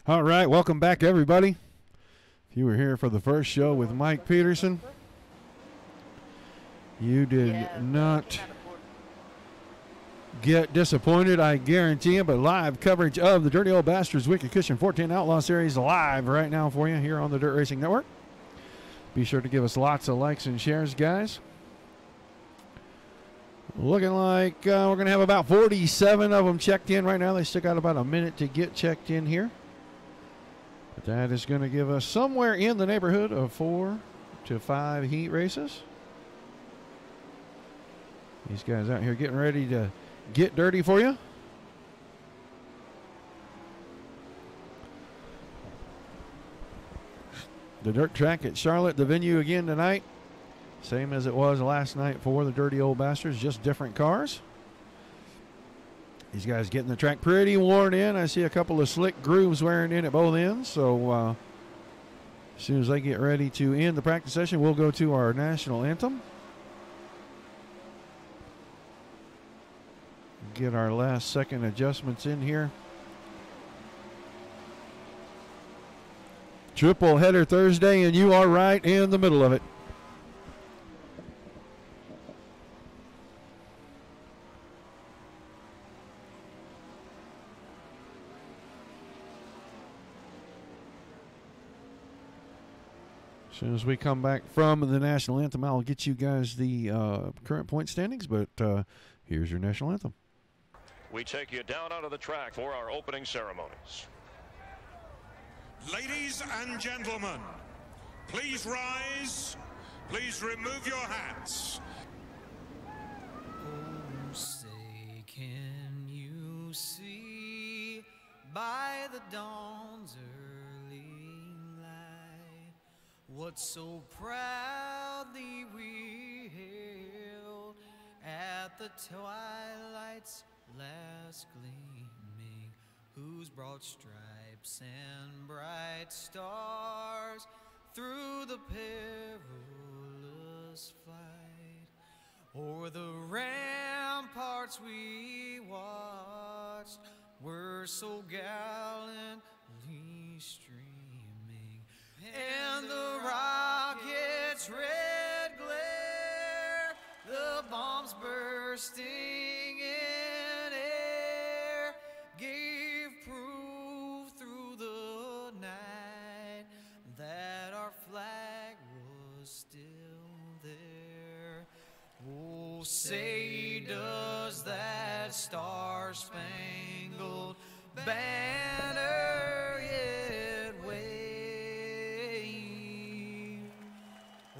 All right, welcome back, everybody. If you were here for the first show with Mike Peterson, you did not get disappointed, I guarantee you. But live coverage of the Dirty Old Bastards Wicked Cushion 410 Outlaw Series live right now for you here on the Dirt Racing Network. Be sure to give us lots of likes and shares, guys. Looking like we're going to have about 47 of them checked in right now. They still got about a minute to get checked in here. But that is going to give us somewhere in the neighborhood of 4 to 5 heat races. These guys out here getting ready to get dirty for you. The dirt track at Charlotte, the venue again tonight. Same as it was last night for the Dirty Old Bastards, just different cars. These guys getting the track pretty worn in. I see a couple of slick grooves wearing in at both ends. So as soon as they get ready to end the practice session, we'll go to our national anthem. Get our last second adjustments in here. Triple header Thursday, and you are right in the middle of it. As soon as we come back from the national anthem, I'll get you guys the current point standings, but here's your national anthem. We take you down onto the track for our opening ceremonies. Ladies and gentlemen, please rise. Please remove your hats. Oh, say, can you see by the dawn's early light what so proudly we hailed at the twilight's last gleaming, whose broad stripes and bright stars through the perilous flight o'er the ramparts we watched were so gallantly streaming, and the rockets' red glare, the bombs bursting in air, gave proof through the night that our flag was still there. Oh, say does that star-spangled banner yet wave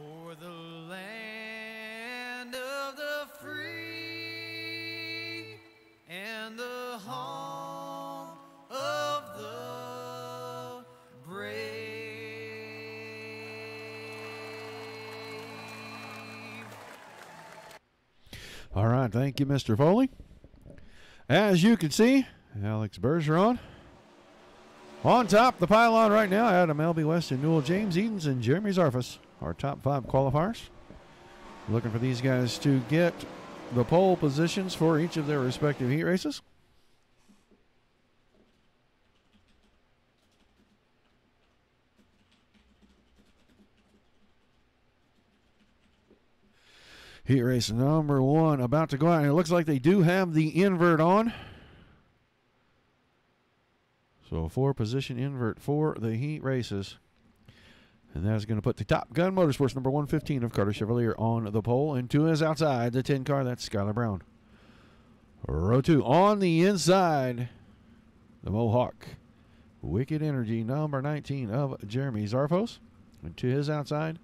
o'er the land of the free and the home of the brave. All right, thank you, Mr. Foley. As you can see, Alex Bergeron on top the pylon right now. Adam Elby West, Newell James Edens, and Jeremy Zarfus, our top 5 qualifiers. Looking for these guys to get the pole positions for each of their respective heat races. Heat race number 1 about to go out, and it looks like they do have the invert on. So a 4-position invert for the heat races. And that is going to put the Top Gun Motorsports number 115 of Carter Chevrolet on the pole. And 2 is outside the 10 car. That's Skylar Brown. Row 2 on the inside. The Mohawk Wicked Energy number 19 of Jeremy Zarfos. And to his outside,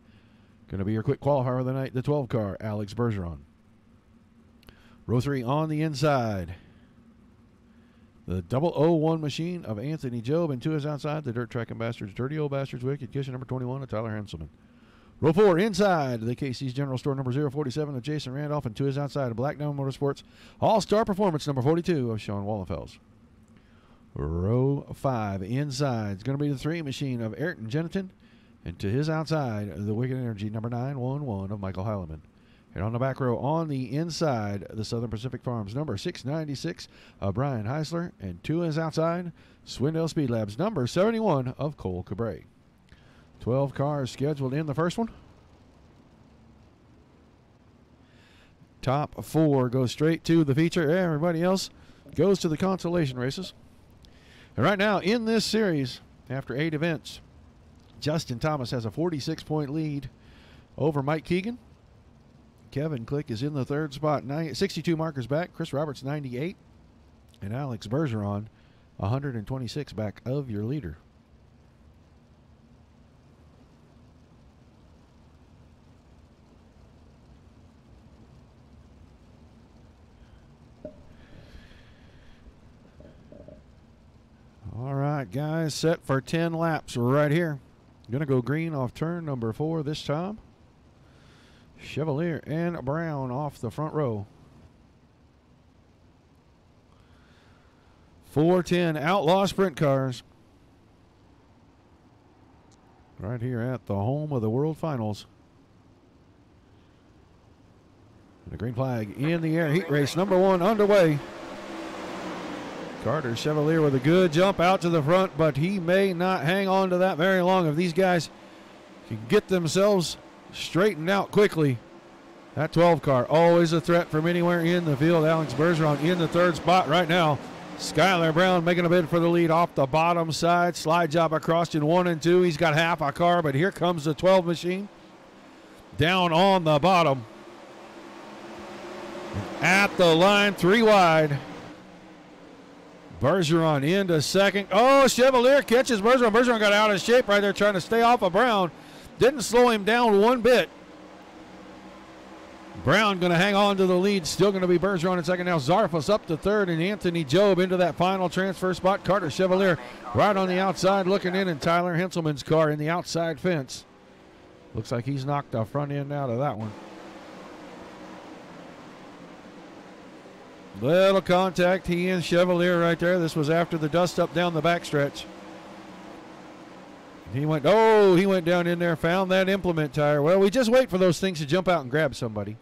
going to be your quick qualifier of the night, the 12 car, Alex Bergeron. Row 3 on the inside. The 001 machine of Anthony Job, and 2 is outside the Dirt Track and Bastards, Dirty Old Bastards Wicked Cushion number 21 of Tyler Hanselman. Row 4 inside the Casey's General Store number 047 of Jason Randolph, and 2 is outside of Black Diamond Motorsports All-Star Performance number 42 of Sean Wallenfels. Row 5 inside is going to be the 3 machine of Ayrton Jennington, and to his outside the Wicked Energy number 911 of Michael Heileman. And on the back row, on the inside, the Southern Pacific Farms, number 696 of Brian Heisler. And 2 is outside, Swindell Speed Labs, number 71 of Cole Cabre. 12 cars scheduled in the first one. Top 4 goes straight to the feature. Everybody else goes to the consolation races. And right now in this series, after 8 events, Justin Thomas has a 46-point lead over Mike Keegan. Kevin Click is in the 3rd spot, 62 markers back. Chris Roberts, 98. And Alex Bergeron, 126 back of your leader. All right, guys, set for 10 laps right here. Going to go green off turn number 4 this time. Chevalier and Brown off the front row. 410 Outlaw sprint cars. Right here at the home of the World Finals. The green flag in the air. Heat race number 1 underway. Carter Chevalier with a good jump out to the front, but he may not hang on to that very long. If these guys can get themselves straightened out quickly. That 12 car, always a threat from anywhere in the field. Alex Bergeron in the 3rd spot right now. Skylar Brown making a bid for the lead off the bottom side. Slide job across in 1 and 2. He's got half a car, but here comes the 12 machine. Down on the bottom. At the line, 3 wide. Bergeron into 2nd. Oh, Chevalier catches Bergeron. Bergeron got out of shape right there trying to stay off of Brown. Didn't slow him down one bit. Brown going to hang on to the lead. Still going to be Bergeron in 2nd. Now Zarfus up to 3rd, and Anthony Job into that final transfer spot. Carter Chevalier right on the outside looking in, and Tyler Henselman's car in the outside fence. Looks like he's knocked the front end out of that one. Little contact, he and Chevalier right there. This was after the dust up down the backstretch. He went down in there, found that implement tire. Well, we just wait for those things to jump out and grab somebody.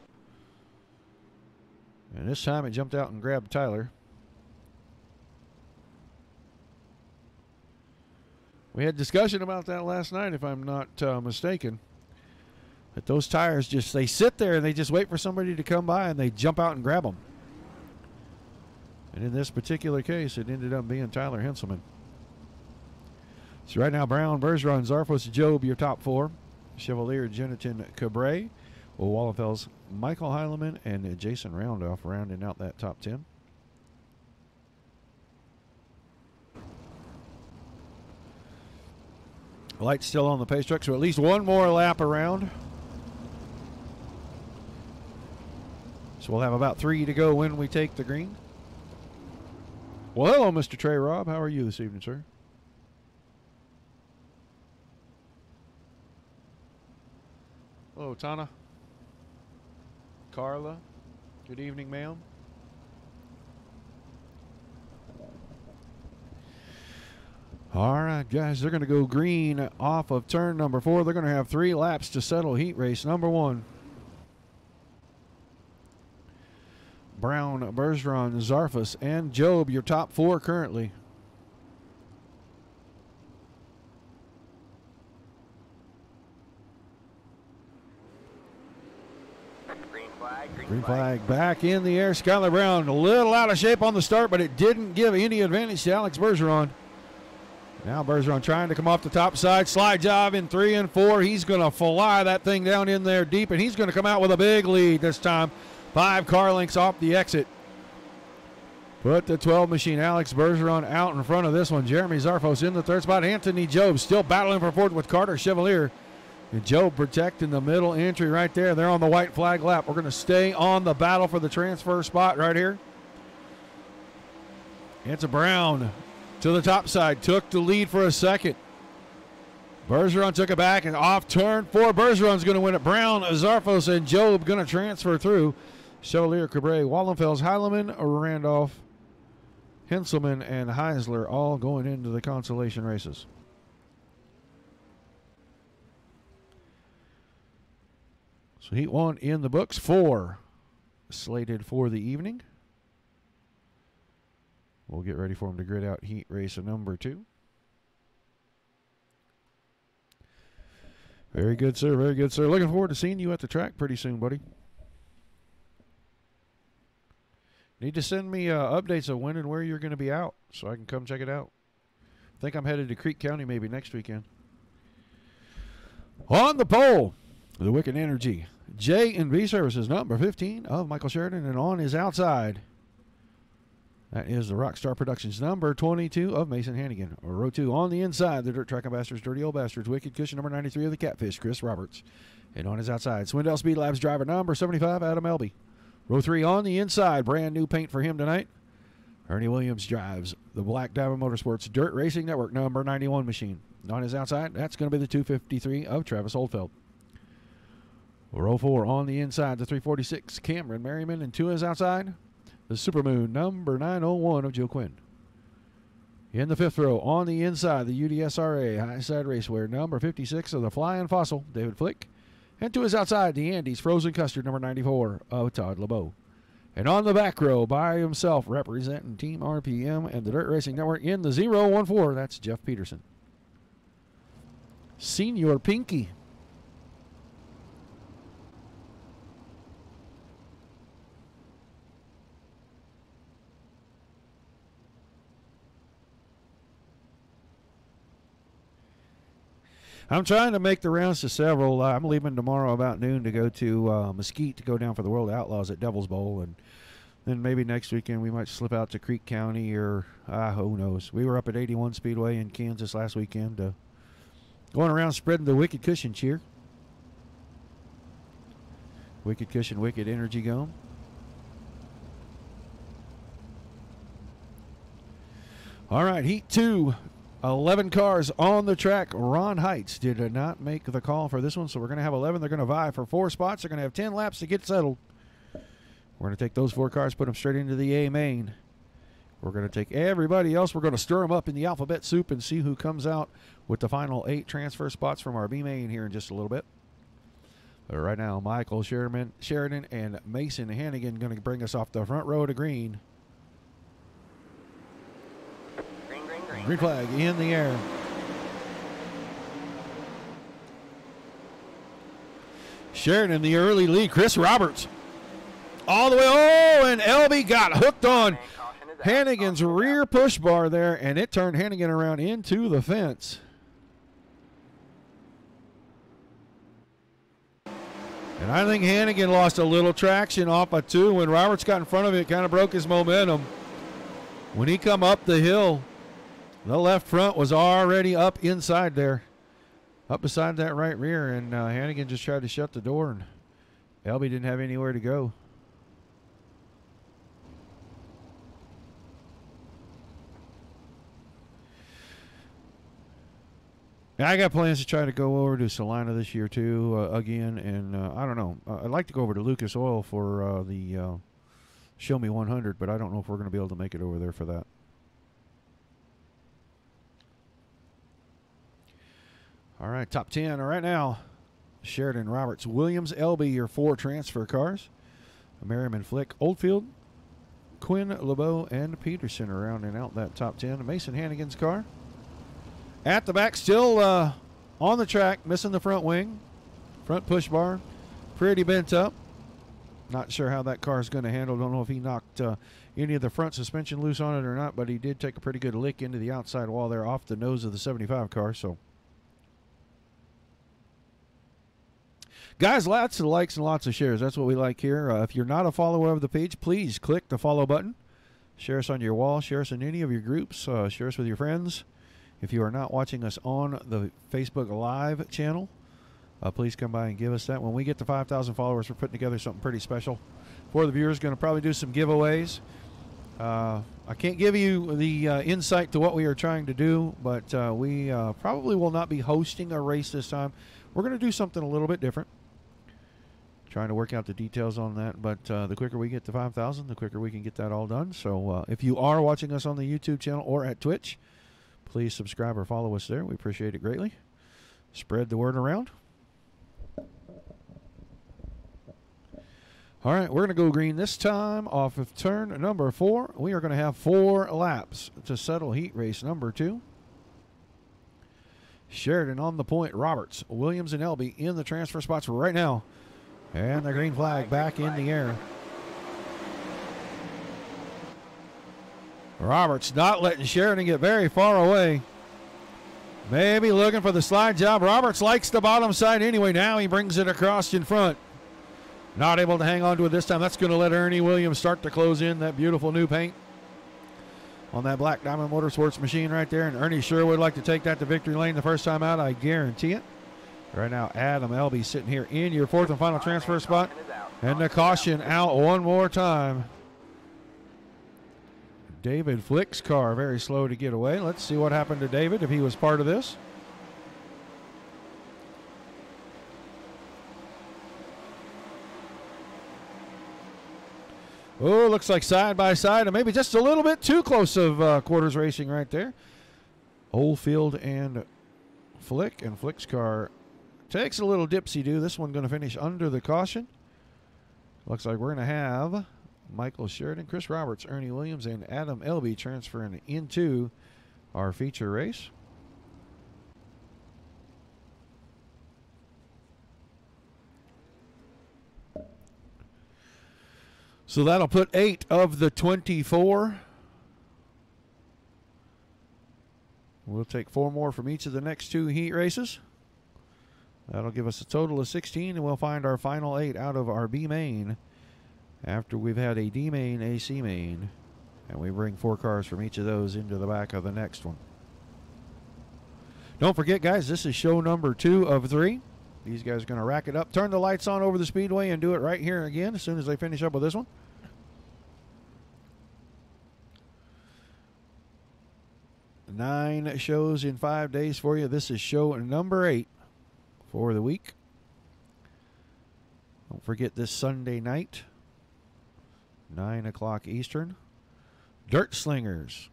And this time it jumped out and grabbed Tyler. We had discussion about that last night, if I'm not mistaken. That those tires they sit there and they just wait for somebody to come by and they jump out and grab them. And in this particular case, it ended up being Tyler Henselman. So right now, Brown, Bergeron, Zarfos, Job, your top 4. Chevalier, Jeniton, Cabre. Wallenfels, Michael Heileman, and Jason Roundoff rounding out that top 10. Lights still on the pace truck, so at least one more lap around. So we'll have about 3 to go when we take the green. Well, hello, Mr. Trey Robb. How are you this evening, sir? Hello, Tana. Carla. Good evening, ma'am. All right, guys, they're going to go green off of turn number 4. They're going to have 3 laps to settle heat race number 1. Brown, Bergeron, Zarfus, and Job, your top 4 currently. Green flag back in the air. Skylar Brown a little out of shape on the start, but it didn't give any advantage to Alex Bergeron. Now Bergeron trying to come off the top side. Slide job in 3 and 4. He's going to fly that thing down in there deep, and he's going to come out with a big lead this time. 5 car lengths off the exit. Put the 12 machine, Alex Bergeron, out in front of this one. Jeremy Zarfos in the 3rd spot. Anthony Job still battling for 4th with Carter Chevalier. And Job protecting the middle entry right there. They're on the white flag lap. We're going to stay on the battle for the transfer spot right here. It's a Brown to the top side. Took the lead for a second. Bergeron took it back, and off turn 4. Bergeron's going to win it. Brown, Zarfos, and Job going to transfer through. Chevalier, Cabre, Wallenfels, Heileman, Randolph, Henselman, and Heisler all going into the consolation races. So heat 1 in the books. 4 slated for the evening. We'll get ready for him to grid out heat race number 2. Very good, sir. Very good, sir. Looking forward to seeing you at the track pretty soon, buddy. Need to send me updates of when and where you're going to be out so I can come check it out. I think I'm headed to Creek County maybe next weekend. On the pole, the Wicked Energy. J&B Services, number 15 of Michael Sheridan. And on his outside, that is the Rockstar Productions, number 22 of Mason Hannigan. Row 2 on the inside, the Dirt Track Ambassadors, Dirty Old Bastards. Wicked Cushion, number 93 of the Catfish, Chris Roberts. And on his outside, Swindell Speed Labs driver, number 75, Adam Elby. Row 3 on the inside, brand new paint for him tonight. Ernie Williams drives the Black Diamond Motorsports Dirt Racing Network, number 91 machine. And on his outside, that's going to be the 253 of Travis Oldfeld. Row 4 on the inside, the 346, Cameron Merriman. And to his outside, the Supermoon, number 901 of Joe Quinn. In the 5th row, on the inside, the UDSRA High Side Racewear, number 56 of the Flying Fossil, David Flick. And to his outside, the Andes Frozen Custard, number 94 of Todd LeBeau. And on the back row, by himself, representing Team RPM and the Dirt Racing Network in the 014, that's Jeff Peterson. Senior Pinky. I'm trying to make the rounds to several. I'm leaving tomorrow about noon to go to Mesquite to go down for the World Outlaws at Devil's Bowl. And then maybe next weekend we might slip out to Creek County or who knows. We were up at 81 Speedway in Kansas last weekend going around spreading the Wicked Cushion cheer. Wicked Cushion, Wicked Energy Gum. All right, Heat 2. 11 cars on the track. Ron Heights did not make the call for this one, so we're going to have 11. They're going to vie for 4 spots. They're going to have 10 laps to get settled. We're going to take those 4 cars, put them straight into the A main. We're going to take everybody else. We're going to stir them up in the alphabet soup and see who comes out with the final 8 transfer spots from our B main here in just a little bit. But right now, Michael Sheridan and Mason Hannigan going to bring us off the front row to green. Green flag in the air. Sheridan in the early lead. Chris Roberts all the way. Oh, and Elby got hooked on Hannigan's rear push bar there, and it turned Hannigan around into the fence. And I think Hannigan lost a little traction off of 2. When Roberts got in front of it, kind of broke his momentum. When he come up the hill, the left front was already up inside there, up beside that right rear, and Hannigan just tried to shut the door, and Elby didn't have anywhere to go. And I got plans to try to go over to Salina this year too, again, and I don't know. I'd like to go over to Lucas Oil for the Show Me 100, but I don't know if we're going to be able to make it over there for that. All right, top 10 right now. Sheridan, Roberts, Williams, Elby, your 4 transfer cars. Merriman, Flick, Oldfield, Quinn, LeBeau, and Peterson are rounding out that top 10. Mason Hannigan's car. At the back, still on the track, missing the front wing. Front push bar, pretty bent up. Not sure how that car is going to handle. Don't know if he knocked any of the front suspension loose on it or not, but he did take a pretty good lick into the outside wall there off the nose of the 75 car, so. Guys, lots of likes and lots of shares. That's what we like here. If you're not a follower of the page, please click the follow button. Share us on your wall. Share us in any of your groups. Share us with your friends. If you are not watching us on the Facebook Live channel, please come by and give us that. When we get to 5,000 followers, we're putting together something pretty special for the viewers. Going to probably do some giveaways. I can't give you the insight to what we are trying to do, but we probably will not be hosting a race this time. We're going to do something a little bit different. Trying to work out the details on that, but the quicker we get to 5,000, the quicker we can get that all done. So if you are watching us on the YouTube channel or at Twitch, please subscribe or follow us there. We appreciate it greatly. Spread the word around. All right, we're going to go green this time off of turn number 4. We are going to have 4 laps to settle heat race number 2. Sheridan on the point. Roberts, Williams, and Elby in the transfer spots right now. And the green flag back in the air. Roberts not letting Sheridan get very far away. Maybe looking for the slide job. Roberts likes the bottom side anyway. Now he brings it across in front. Not able to hang on to it this time. That's going to let Ernie Williams start to close in that beautiful new paint on that Black Diamond Motorsports machine right there. And Ernie sure would like to take that to victory lane the first time out, I guarantee it. Right now, Adam Elby sitting here in your 4th and final transfer spot. And the caution out one more time. David Flick's car very slow to get away. Let's see what happened to David if he was part of this. Oh, looks like side by side and maybe just a little bit too close of quarters racing right there. Oldfield and Flick, and Flick's car takes a little dipsy-do. This one going to finish under the caution. Looks like we're going to have Michael Sheridan, Chris Roberts, Ernie Williams, and Adam Elby transferring into our feature race. So that'll put 8 of the 24. We'll take 4 more from each of the next 2 heat races. That'll give us a total of 16, and we'll find our final 8 out of our B main after we've had a D main, a C main, and we bring 4 cars from each of those into the back of the next one. Don't forget, guys, this is show number 2 of 3. These guys are going to rack it up, turn the lights on over the speedway, and do it right here again as soon as they finish up with this one. Nine shows in 5 days for you. This is show number 8 for the week. Don't forget this Sunday night, 9 o'clock Eastern, Dirt Slingers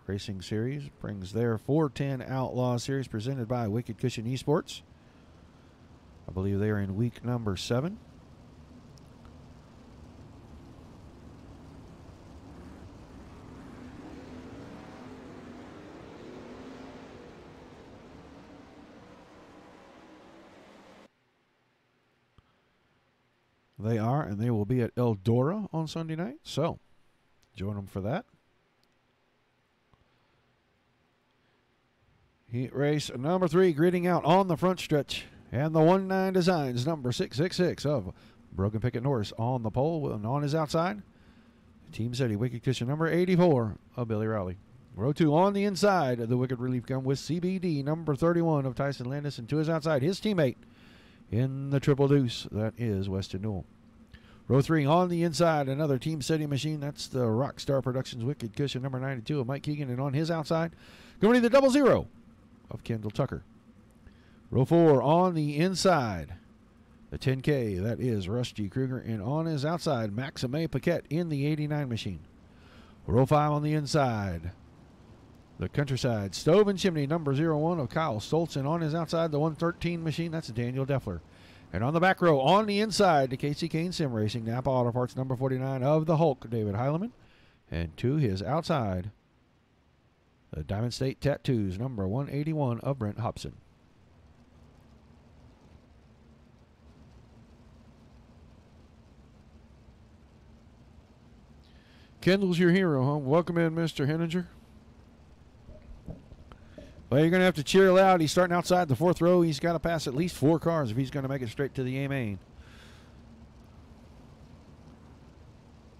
Racing Series brings their 410 Outlaw Series presented by Wicked Cushion Esports. I believe they are in week number 7. They are, and they will be at Eldora on Sunday night. So, join them for that. Heat race number 3, gridding out on the front stretch. And the 1-9 Designs, number 666 of Broken Picket Norris on the pole and on his outside. Team City Wicked Cushion, number 84 of Billy Rowley. Row 2 on the inside, the Wicked Relief Gun with CBD, number 31 of Tyson Landis, and to his outside, his teammate in the Triple Deuce, that is Weston Newell. Row 3 on the inside, another Team City machine. That's the Rockstar Productions Wicked Cushion, number 92 of Mike Keegan, and on his outside, going to the 00 of Kendall Tucker. Row 4 on the inside, the 10K, that is Rusty Kruger, and on his outside, Maxime Paquette in the 89 machine. Row 5 on the inside, the Countryside Stove and Chimney, number 01 of Kyle Stoltz, and on his outside, the 113 machine, that's Daniel Deffler. And on the back row, on the inside, the Casey Kane Sim Racing, Napa Auto Parts, number 49 of the Hulk, David Heileman. And to his outside, the Diamond State Tattoos, number 181 of Brent Hobson. Kendall's your hero, huh? Welcome in, Mr. Henninger. Well, you're going to have to cheer loud. He's starting outside the 4th row. He's got to pass at least 4 cars if he's going to make it straight to the A main.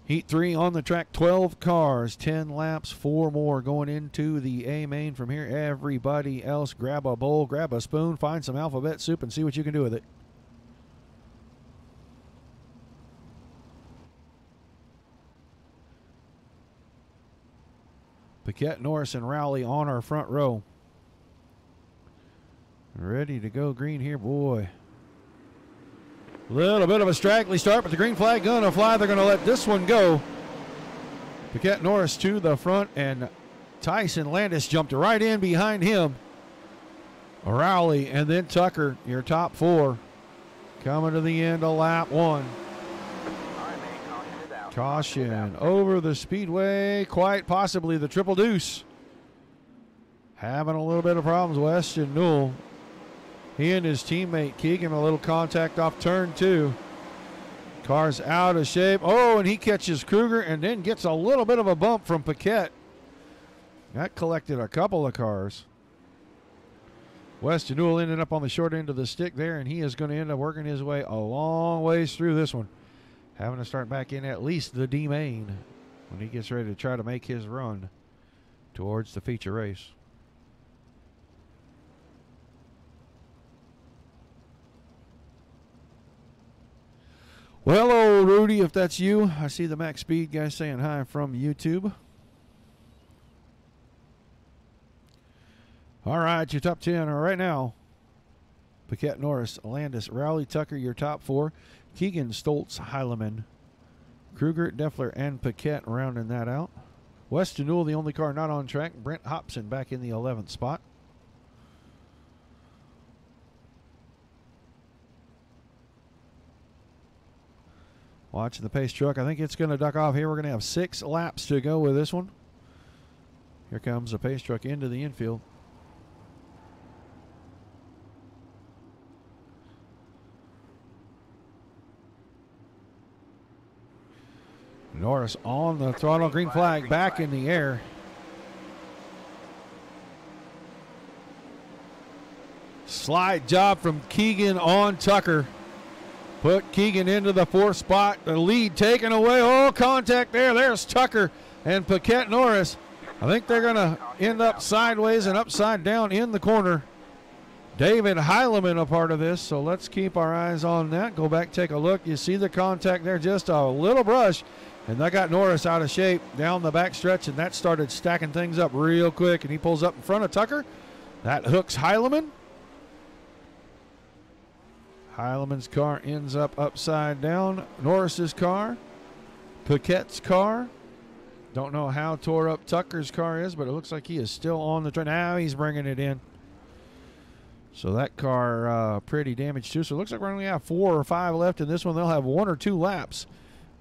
Heat 3 on the track, 12 cars, 10 laps, 4 more going into the A main from here. Everybody else, grab a bowl, grab a spoon, find some alphabet soup, and see what you can do with it. Paquette, Norris, and Rowley on our front row. Ready to go green here, boy. Little bit of a straggly start, but the green flag going to fly. They're going to let this one go. Paquette Norris to the front, and Tyson Landis jumped right in behind him. Rowley and then Tucker, your top 4. Coming to the end of lap 1. Caution over the speedway, quite possibly the triple deuce. Having a little bit of problems, Weston Newell. He and his teammate Keegan, a little contact off turn 2. Car's out of shape. Oh, and he catches Kruger and then gets a little bit of a bump from Paquette. That collected a couple of cars. Weston Newell ended up on the short end of the stick there, and he is going to end up working his way a long ways through this one. Having to start back in at least the D main when he gets ready to try to make his run towards the feature race. Well, hello, Rudy, if that's you. I see the Max Speed guy saying hi from YouTube. All right, your top 10 are right now. Paquette, Norris, Landis, Rowley, Tucker, your top 4. Keegan, Stoltz, Heilemann, Kruger, Deffler, and Paquette rounding that out. Weston Newell, the only car not on track. Brent Hobson back in the 11th spot. Watching the pace truck. I think it's going to duck off here. We're going to have 6 laps to go with this one. Here comes the pace truck into the infield. Norris on the throttle, green flag back in the air. Slide job from Keegan on Tucker. Put Keegan into the 4th spot. The lead taken away. Oh, contact there. There's Tucker and Paquette Norris. I think they're going to end up sideways and upside down in the corner. David Heilemann a part of this, so let's keep our eyes on that. Go back, take a look. You see the contact there, just a little brush. And that got Norris out of shape down the back stretch, and that started stacking things up real quick. And he pulls up in front of Tucker. That hooks Heilemann. Heilemann's car ends up upside down. Norris's car. Paquette's car. Don't know how tore up Tucker's car is, but it looks like he is still on the train. Now he's bringing it in. So that car pretty damaged too. So it looks like we only have 4 or 5 left in this one. They'll have 1 or 2 laps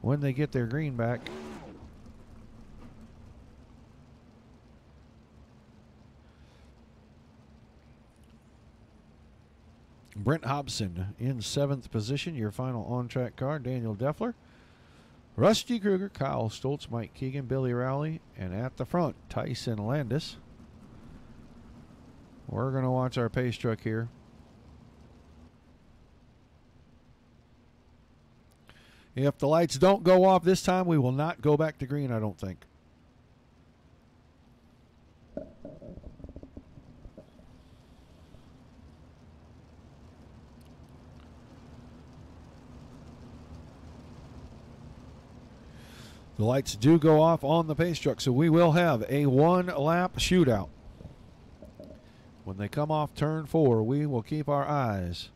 when they get their green back. Brent Hobson in 7th position, your final on-track car. Daniel Deffler, Rusty Kruger, Kyle Stoltz, Mike Keegan, Billy Rowley, and at the front, Tyson Landis. We're going to watch our pace truck here. If the lights don't go off this time, we will not go back to green, I don't think. The lights do go off on the pace truck, so we will have a 1-lap shootout. When they come off turn 4, we will keep our eyes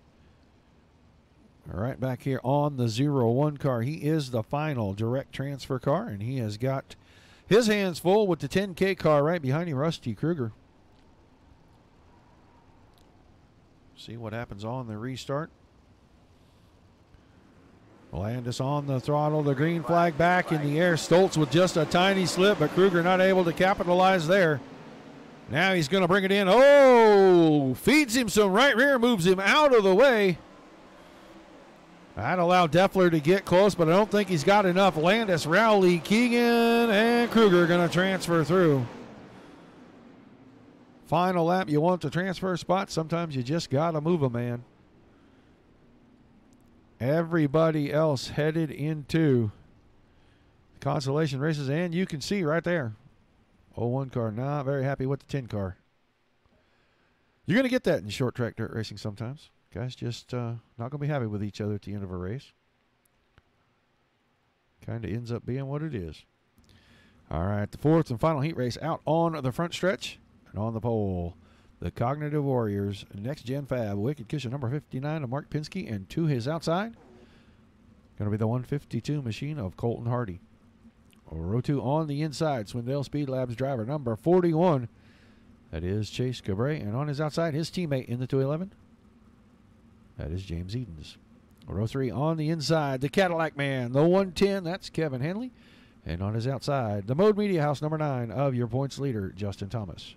right back here on the 0-1 car. He is the final direct transfer car, and he has got his hands full with the 10K car right behind him, Rusty Kruger. See what happens on the restart. Landis on the throttle, the green flag back in the air. Stoltz with just a tiny slip, but Kruger not able to capitalize there. Now he's going to bring it in. Oh, feeds him some right rear, moves him out of the way. That allowed Deffler to get close, but I don't think he's got enough. Landis, Rowley, Keegan, and Kruger going to transfer through. Final lap, you want the transfer spot. Sometimes you just got to move a man. Everybody else headed into consolation races, and you can see right there, 0-1 car not very happy with the 10 car. You're going to get that in short track dirt racing sometimes. Guys just not going to be happy with each other at the end of a race. Kind of ends up being what it is. All right, the 4th and final heat race out on the front stretch and on the pole. The Cognitive Warriors, Next Gen Fab, Wicked Kisser number 59 of Mark Pinsky, and to his outside, going to be the 152 machine of Colton Hardy. Row 2 on the inside, Swindale Speed Labs driver number 41. That is Chase Cabre, and on his outside, his teammate in the 211. That is James Edens. Row 3 on the inside, the Cadillac Man, the 110, that's Kevin Hanley. And on his outside, the Mode Media House number 9 of your points leader, Justin Thomas.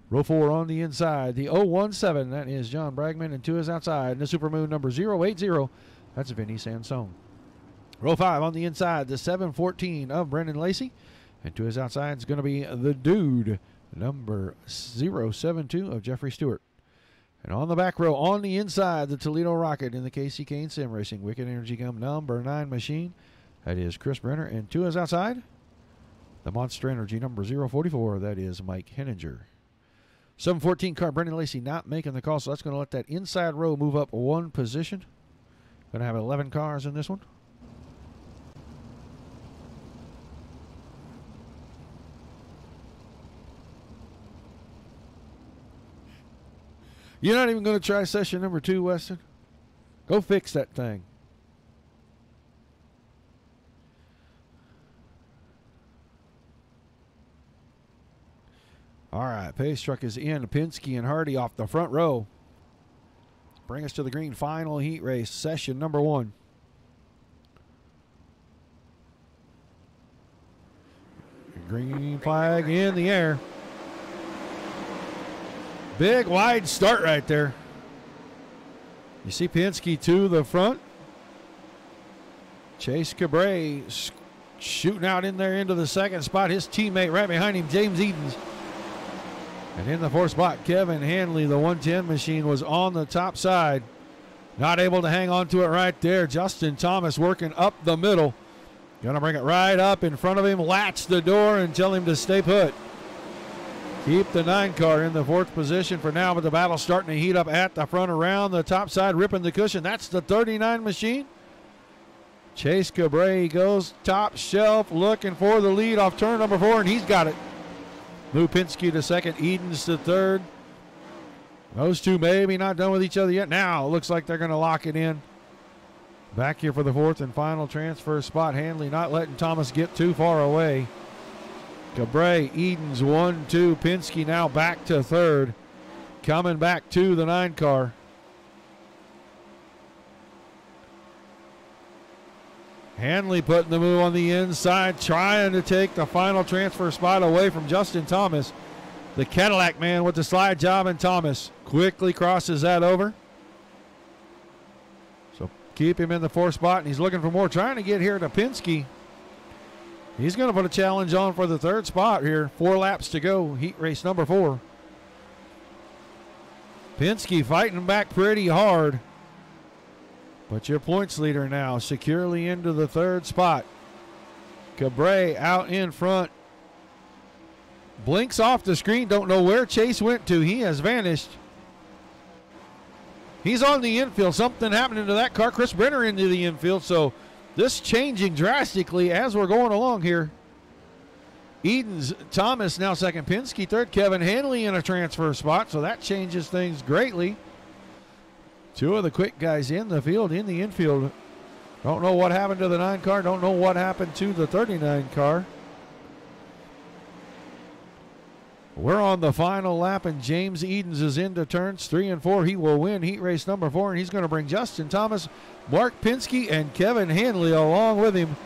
Row 4 on the inside, the 017, that is John Bragman. And to his outside, the Supermoon number 080, that's Vinny Sansone. Row 5 on the inside, the 714 of Brendan Lacey. And to his outside is going to be the Dude, number 072 of Jeffrey Stewart. And on the back row, on the inside, the Toledo Rocket in the KC Kane Sim Racing Wicked Energy Gum number 9 machine. That is Chris Brenner. And to his outside, the Monster Energy number 044. That is Mike Henninger. 714 car, Brendan Lacey not making the call, so that's going to let that inside row move up 1 position. Going to have 11 cars in this one. You're not even going to try session number 2, Weston? Go fix that thing. All right, pace truck is in. Penske and Hardy off the front row. Bring us to the green final heat race, session number 1. Green flag in the air. Big wide start right there. You see Penske to the front. Chase Cabre shooting out in there into the second spot. His teammate right behind him, James Edens. And in the 4th spot, Kevin Hanley, the 110 machine, was on the top side. Not able to hang on to it right there. Justin Thomas working up the middle. Going to bring it right up in front of him, latch the door, and tell him to stay put. Keep the 9 car in the 4th position for now, but the battle starting to heat up at the front around the top side, ripping the cushion. That's the 39 machine. Chase Cabre goes top shelf looking for the lead off turn number 4, and he's got it. Lou Penske to second, Edens to third. Those two maybe not done with each other yet. Now it looks like they're going to lock it in. Back here for the 4th and final transfer spot. Hanley not letting Thomas get too far away. Cabre, Edens 1-2. Penske now back to 3rd. Coming back to the 9 car. Hanley putting the move on the inside, trying to take the final transfer spot away from Justin Thomas. The Cadillac Man with the slide job, and Thomas quickly crosses that over. So keep him in the 4th spot, and he's looking for more, trying to get here to Penske. He's going to put a challenge on for the 3rd spot here. 4 laps to go, heat race number 4. Penske fighting back pretty hard. But your points leader now securely into the 3rd spot. Cabre out in front. Blinks off the screen. Don't know where Chase went to. He has vanished. He's on the infield. Something happening to that car. Chris Brenner into the infield. So this changing drastically as we're going along here. Edens, Thomas now second. Penske third. Kevin Hanley in a transfer spot. So that changes things greatly. 2 of the quick guys in the field, in the infield. Don't know what happened to the 9 car. Don't know what happened to the 39 car. We're on the final lap, and James Edens is into turns 3 and 4. He will win heat race number 4, and he's going to bring Justin Thomas, Mark Penske, and Kevin Hanley along with him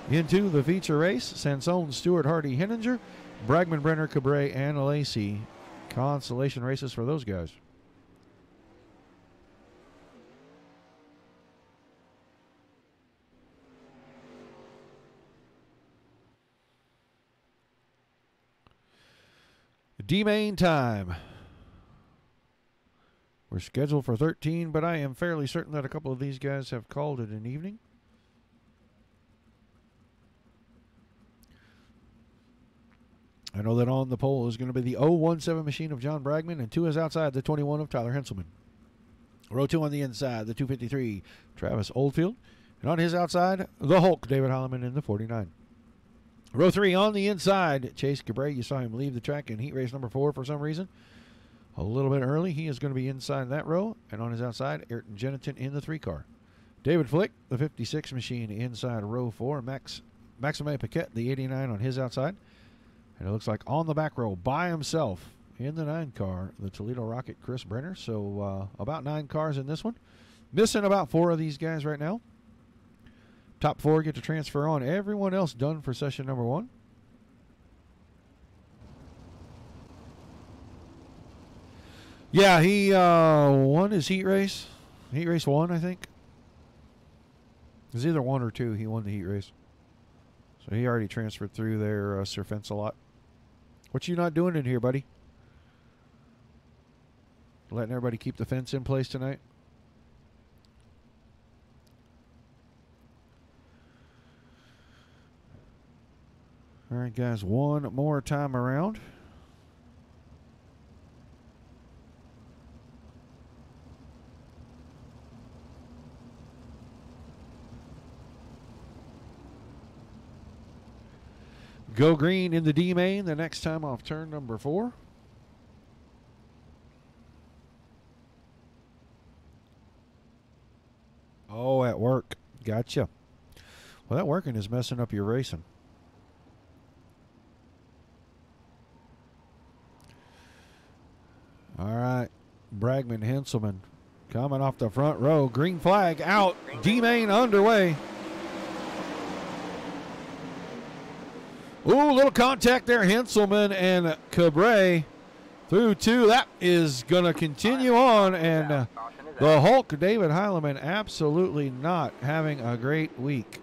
into the feature race. Sansone, Stewart, Hardy, Henninger, Bragman, Brenner, Cabre, and Lacey. Consolation races for those guys. D-main time. We're scheduled for 13, but I am fairly certain that a couple of these guys have called it an evening. I know that on the pole is going to be the 017 machine of John Bragman, and 2 is outside, the 21 of Tyler Henselman. Row 2 on the inside, the 253, Travis Oldfield. And on his outside, the Hulk, David Holloman in the 49. Row 3 on the inside, Chase Cabre. You saw him leave the track in heat race number 4 for some reason. A little bit early. He is going to be inside that row. And on his outside, Ayrton Jennington in the 3 car. David Flick, the 56 machine, inside row 4. Maxime Paquette, the 89 on his outside. And it looks like on the back row by himself in the 9 car, the Toledo Rocket, Chris Brenner. So about 9 cars in this one. Missing about 4 of these guys right now. Top 4 get to transfer on. Everyone else done for session number 1. Yeah, he won his heat race. Heat race 1, I think. It was either 1 or 2. He won the heat race. So he already transferred through there, Sir Fence-A-Lot. What you not doing in here, buddy? Letting everybody keep the fence in place tonight? All right, guys, one more time around. Go green in the D main the next time off turn number 4. Oh, at work. Gotcha. Well, that working is messing up your racing. All right. Bragman, Henselman coming off the front row. Green flag out. D main underway. Ooh, little contact there. Henselman and Cabre through 2. That is going to continue on. And the Hulk, David Heileman, absolutely not having a great week.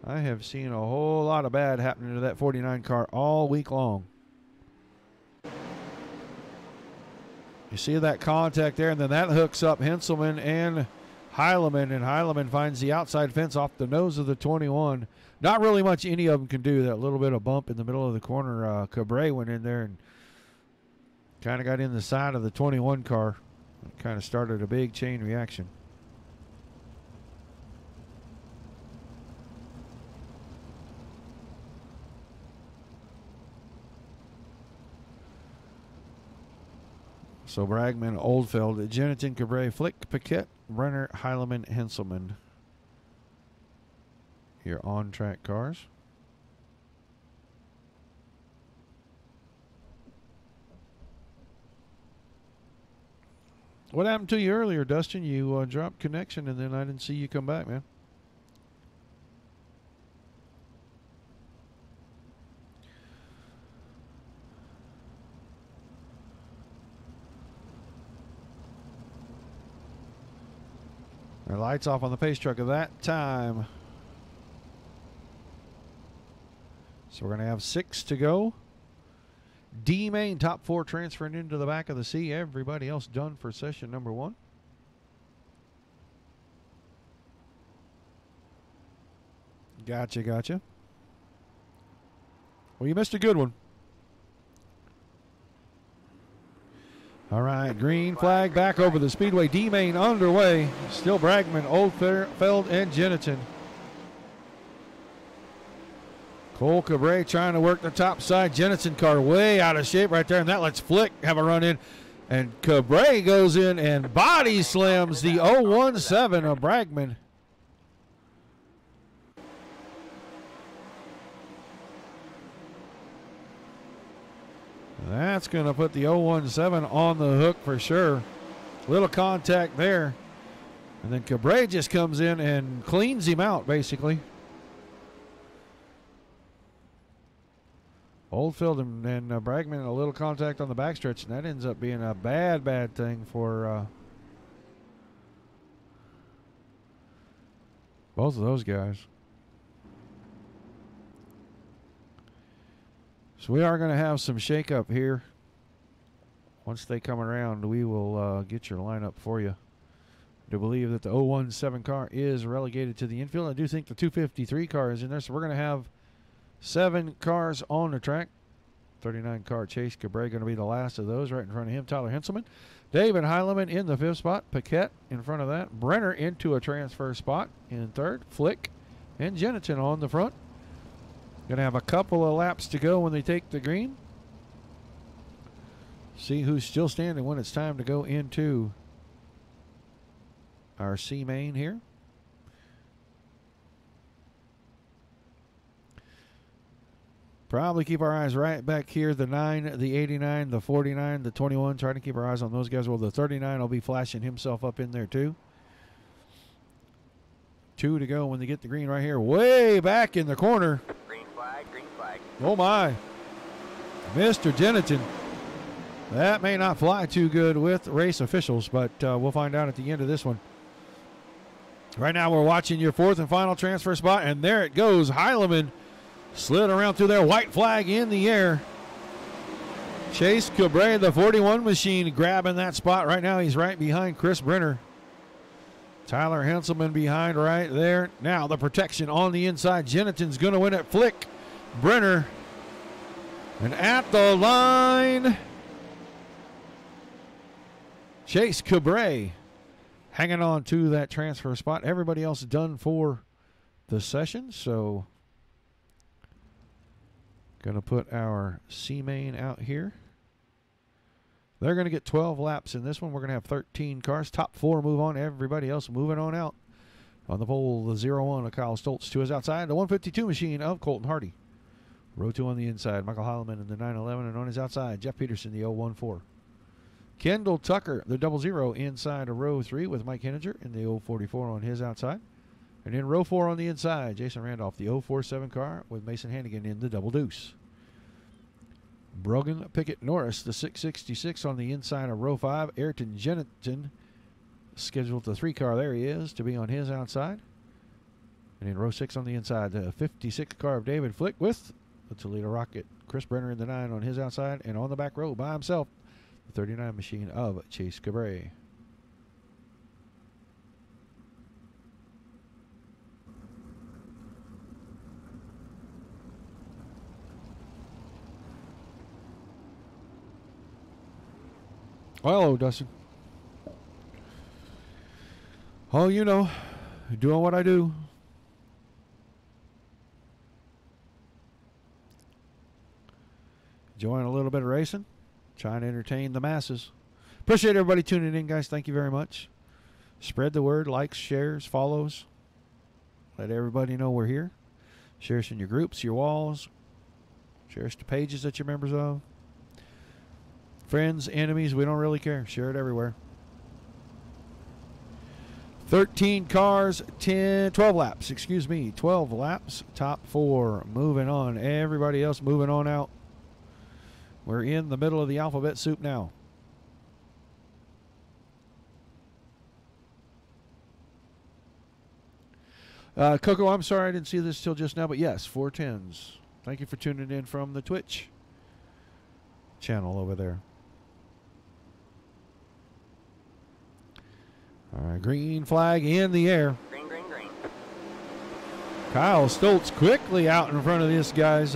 I have seen a whole lot of bad happening to that 49 car all week long. You see that contact there, and then that hooks up Henselman and Heileman, and Heileman finds the outside fence off the nose of the 21. Not really much any of them can do. That little bit of bump in the middle of the corner, Cabre went in there and kind of got in the side of the 21 car. It kind of started a big chain reaction. So Bragman, Oldfeld, Jennington, Cabre, Flick, Paquette, Brenner, Heileman, Henselman. Your on-track cars. What happened to you earlier, Dustin? You dropped connection, and then I didn't see you come back, man. Our lights off on the pace truck at that time. So we're going to have 6 to go. D main, top 4 transferring into the back of the C. Everybody else done for session number 1. Gotcha, gotcha. Well, you missed a good one. All right, green flag back over the speedway. D main underway. Still Bragman, Oldfeld, and Jennington. Cole Cabre trying to work the top side. Jennington car way out of shape right there, and that lets Flick have a run in. And Cabre goes in and body slams the 017 of Bragman. That's going to put the 017 on the hook for sure. Little contact there. And then Cabre just comes in and cleans him out, basically. Oldfield and Bragman, a little contact on the backstretch, and that ends up being a bad, bad thing for both of those guys. So we are going to have some shakeup here. Once they come around, we will get your lineup for you. I do believe that the 017 car is relegated to the infield. I do think the 253 car is in there, so we're going to have 7 cars on the track. 39 car Chase Cabre going to be the last of those. Right in front of him, Tyler Henselman. David Heileman in the 5th spot. Paquette in front of that. Brenner into a transfer spot in 3rd. Flick and Jennington on the front. Going to have a couple of laps to go when they take the green. See who's still standing when it's time to go into our C main here. Probably keep our eyes right back here. The 9, the 89, the 49, the 21. Trying to keep our eyes on those guys. Well, the 39 will be flashing himself up in there too. 2 to go when they get the green right here. Way back in the corner. Green flag, green flag. Oh, my. Mr. Jennington. That may not fly too good with race officials, but we'll find out at the end of this one. Right now we're watching your 4th and final transfer spot, and there it goes. Heilemann slid around through there. White flag in the air. Chase Cabre, the 41 machine, grabbing that spot right now. He's right behind Chris Brenner. Tyler Henselman behind right there. Now the protection on the inside. Jennington's going to win it. Flick. Brenner. And at the line, Chase Cabre hanging on to that transfer spot. Everybody else done for the session, so going to put our C-Main out here. They're going to get 12 laps in this one. We're going to have 13 cars. Top 4 move on. Everybody else moving on out. On the pole, the 0-1 of Kyle Stoltz to his outside. The 152 machine of Colton Hardy. Row 2 on the inside. Michael Heilemann in the 911, and on his outside, Jeff Peterson, the 014. Kendall Tucker, the 00 inside of row 3 with Mike Henninger in the 044 on his outside. And in row 4 on the inside, Jason Randolph, the 047 car with Mason Hannigan in the double deuce. Brogan Pickett Norris, the 666 on the inside of row 5. Ayrton Jennington, scheduled the 3 car, there he is, to be on his outside. And in row 6 on the inside, the 56 car of David Flick with the Toledo Rocket. Chris Brenner in the 9 on his outside. And on the back row by himself, the 39 machine of Chase Cabre. Well, hello, Dustin. Oh, you know, doing what I do. Enjoying a little bit of racing. Trying to entertain the masses. Appreciate everybody tuning in, guys. Thank you very much. Spread the word. Likes, shares, follows. Let everybody know we're here. Share us in your groups, your walls. Share us to pages that you're members of. Friends, enemies, we don't really care. Share it everywhere. 13 cars, 12 laps, 12 laps. Top 4 moving on. Everybody else moving on out. We're in the middle of the alphabet soup now. Coco, I'm sorry I didn't see this till just now, but yes, 410s. Thank you for tuning in from the Twitch channel over there. All right, green flag in the air. Green, green, green. Kyle Stoltz quickly out in front of this, guys.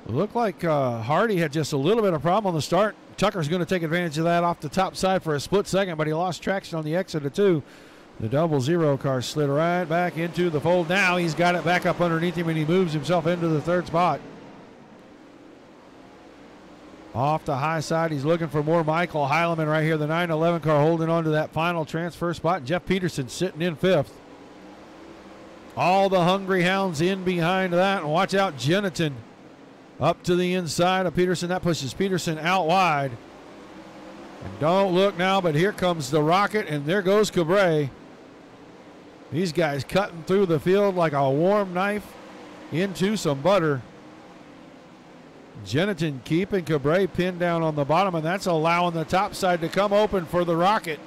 Looked like Hardy had just a little bit of problem on the start. Tucker's going to take advantage of that off the top side for a split second, but he lost traction on the exit of 2. The 00 car slid right back into the fold. Now he's got it back up underneath him, and he moves himself into the 3rd spot. Off the high side, he's looking for more Michael Heilemann right here. The 911 car holding on to that final transfer spot. And Jeff Peterson sitting in 5th. All the hungry hounds in behind that. And watch out, Jennington up to the inside of Peterson. That pushes Peterson out wide. And don't look now, but here comes the Rocket, and there goes Cabre. These guys cutting through the field like a warm knife into some butter. Jennington keeping Cabre pinned down on the bottom, and that's allowing the top side to come open for the Rocket.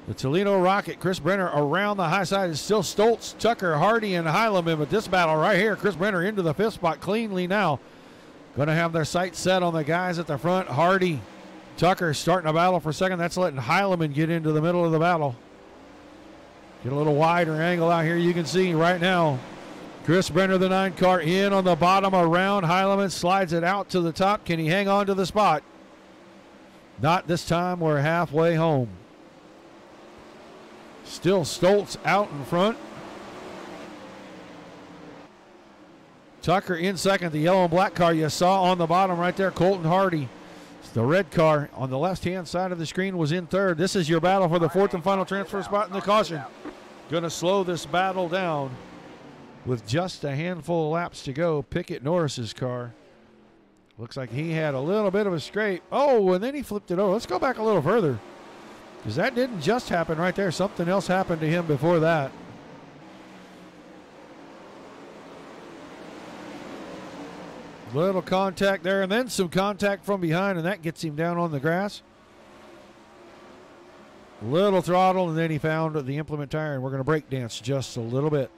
The Toledo Rocket, Chris Brenner around the high side is still Stoltz, Tucker, Hardy, and Heilemann. But this battle right here, Chris Brenner into the 5th spot cleanly now. Going to have their sights set on the guys at the front. Hardy, Tucker starting a battle for second. That's letting Heilemann get into the middle of the battle. Get a little wider angle out here. You can see right now Chris Brenner, the 9 car, in on the bottom around. Heilemann slides it out to the top. Can he hang on to the spot? Not this time. We're halfway home. Still Stoltz out in front. Tucker in second. The yellow and black car you saw on the bottom right there, Colton Hardy. The red car on the left-hand side of the screen was in 3rd. This is your battle for the 4th and final transfer spot in the caution. Going to slow this battle down. with just a handful of laps to go. Pickett Norris's car. Looks like he had a little bit of a scrape. Oh, and then he flipped it over. Let's go back a little further, because that didn't just happen right there. Something else happened to him before that. Little contact there, and then some contact from behind, and that gets him down on the grass. Little throttle, and then he found the implement tire, and we're going to break dance just a little bit.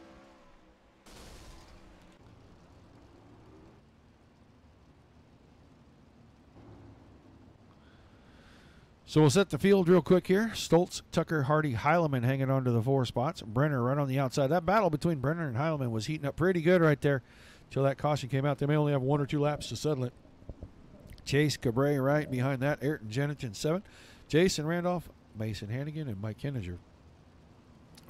So we'll set the field real quick here. Stoltz, Tucker, Hardy, Heileman hanging on to the 4 spots. Brenner right on the outside. That battle between Brenner and Heileman was heating up pretty good right there until that caution came out. They may only have 1 or 2 laps to settle it. Chase Cabray right behind that. Ayrton Jennington 7. Jason Randolph, Mason Hannigan, and Mike Henninger.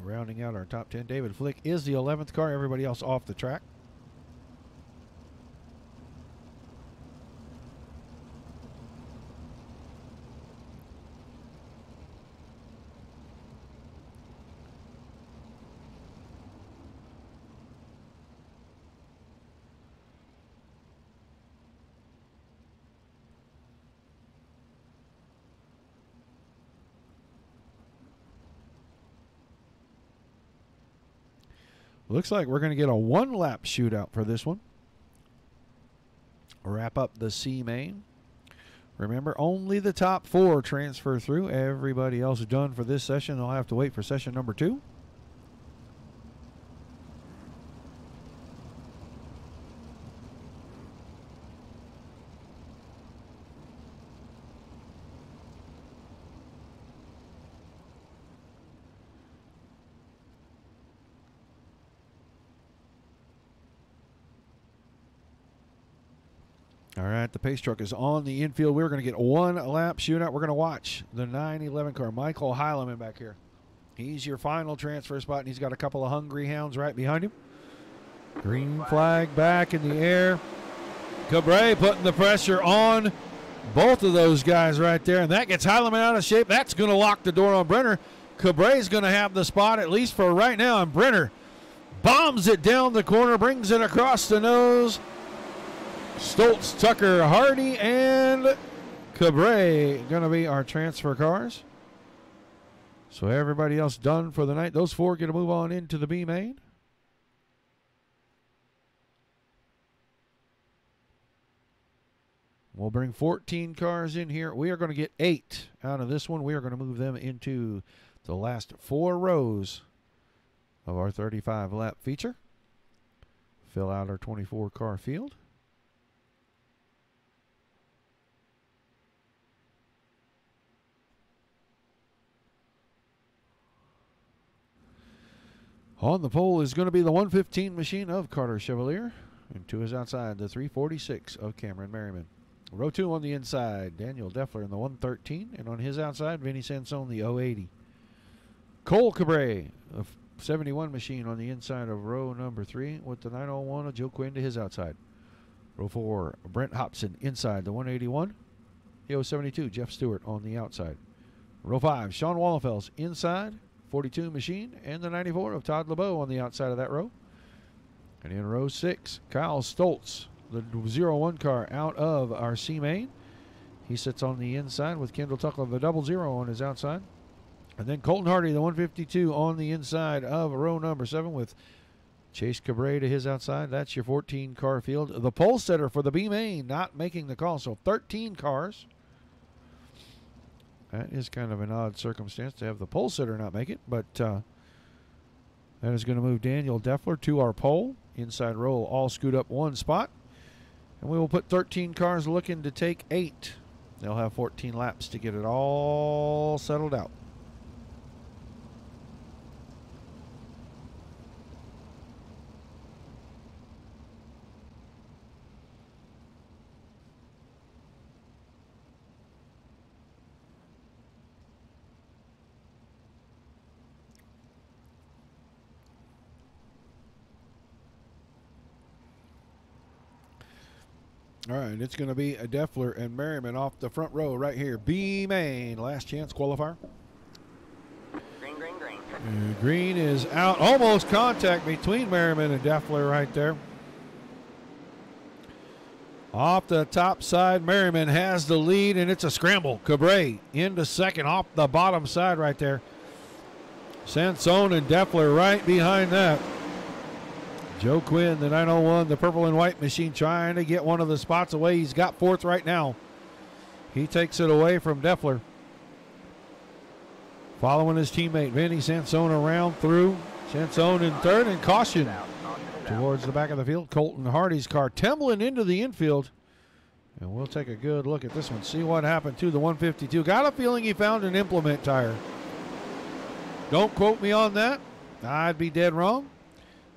Rounding out our top 10. David Flick is the 11th car. Everybody else off the track. Looks like we're going to get a 1-lap shootout for this one. Wrap up the C main. Remember, only the top 4 transfer through. Everybody else is done for this session. They'll have to wait for session number 2. All right, the pace truck is on the infield. We're going to get a 1-lap shootout. We're going to watch the 911 car, Michael Heileman back here. He's your final transfer spot, and he's got a couple of hungry hounds right behind him. Green flag back in the air. Cabray putting the pressure on both of those guys right there, and that gets Heileman out of shape. That's going to lock the door on Brenner. Cabray's going to have the spot, at least for right now, and Brenner bombs it down the corner, brings it across the nose. Stoltz, Tucker, Hardy, and Cabray going to be our transfer cars. So everybody else done for the night. Those 4 get to move on into the B main. We'll bring 14 cars in here. We are going to get 8 out of this one. We are going to move them into the last 4 rows of our 35-lap feature. Fill out our 24-car field. On the pole is going to be the 115 machine of Carter Chevalier. And to his outside, the 346 of Cameron Merriman. Row 2 on the inside, Daniel Deffler in the 113. And on his outside, Vinny Sansone, the 080. Cole Cabray, the 71 machine on the inside of row number 3 with the 901 of Joe Quinn to his outside. Row 4, Brent Hobson inside the 181. The 072, Jeff Stewart on the outside. Row 5, Sean Wallenfels inside. 42 machine and the 94 of Todd LeBeau on the outside of that row. And in row 6, Kyle Stoltz, the 01 car out of our C main. He sits on the inside with Kendall Tuckler, the 00 on his outside. And then Colton Hardy, the 152 on the inside of row number 7 with Chase Cabray to his outside. That's your 14 car field. The pole setter for the B main not making the call. So 13 cars. That is kind of an odd circumstance to have the pole sitter not make it, but that is going to move Daniel Deffler to our pole. Inside row all scoot up 1 spot. And we will put 13 cars looking to take 8. They'll have 14 laps to get it all settled out. All right, it's going to be a Deffler and Merriman off the front row right here. B main, last chance qualifier. Green, green, green. Green is out. Almost contact between Merriman and Deffler right there. Off the top side, Merriman has the lead, and it's a scramble. Cabre into second off the bottom side right there. Sansone and Deffler right behind that. Joe Quinn, the 901, the purple and white machine, trying to get one of the spots away. He's got fourth right now. He takes it away from Deffler. Following his teammate, Vinny Sansone around through. Sansone in third, and caution towards the back of the field. Colton Hardy's car tumbling into the infield. And we'll take a good look at this one, see what happened to the 152. Got a feeling he found an implement tire. Don't quote me on that. I'd be dead wrong.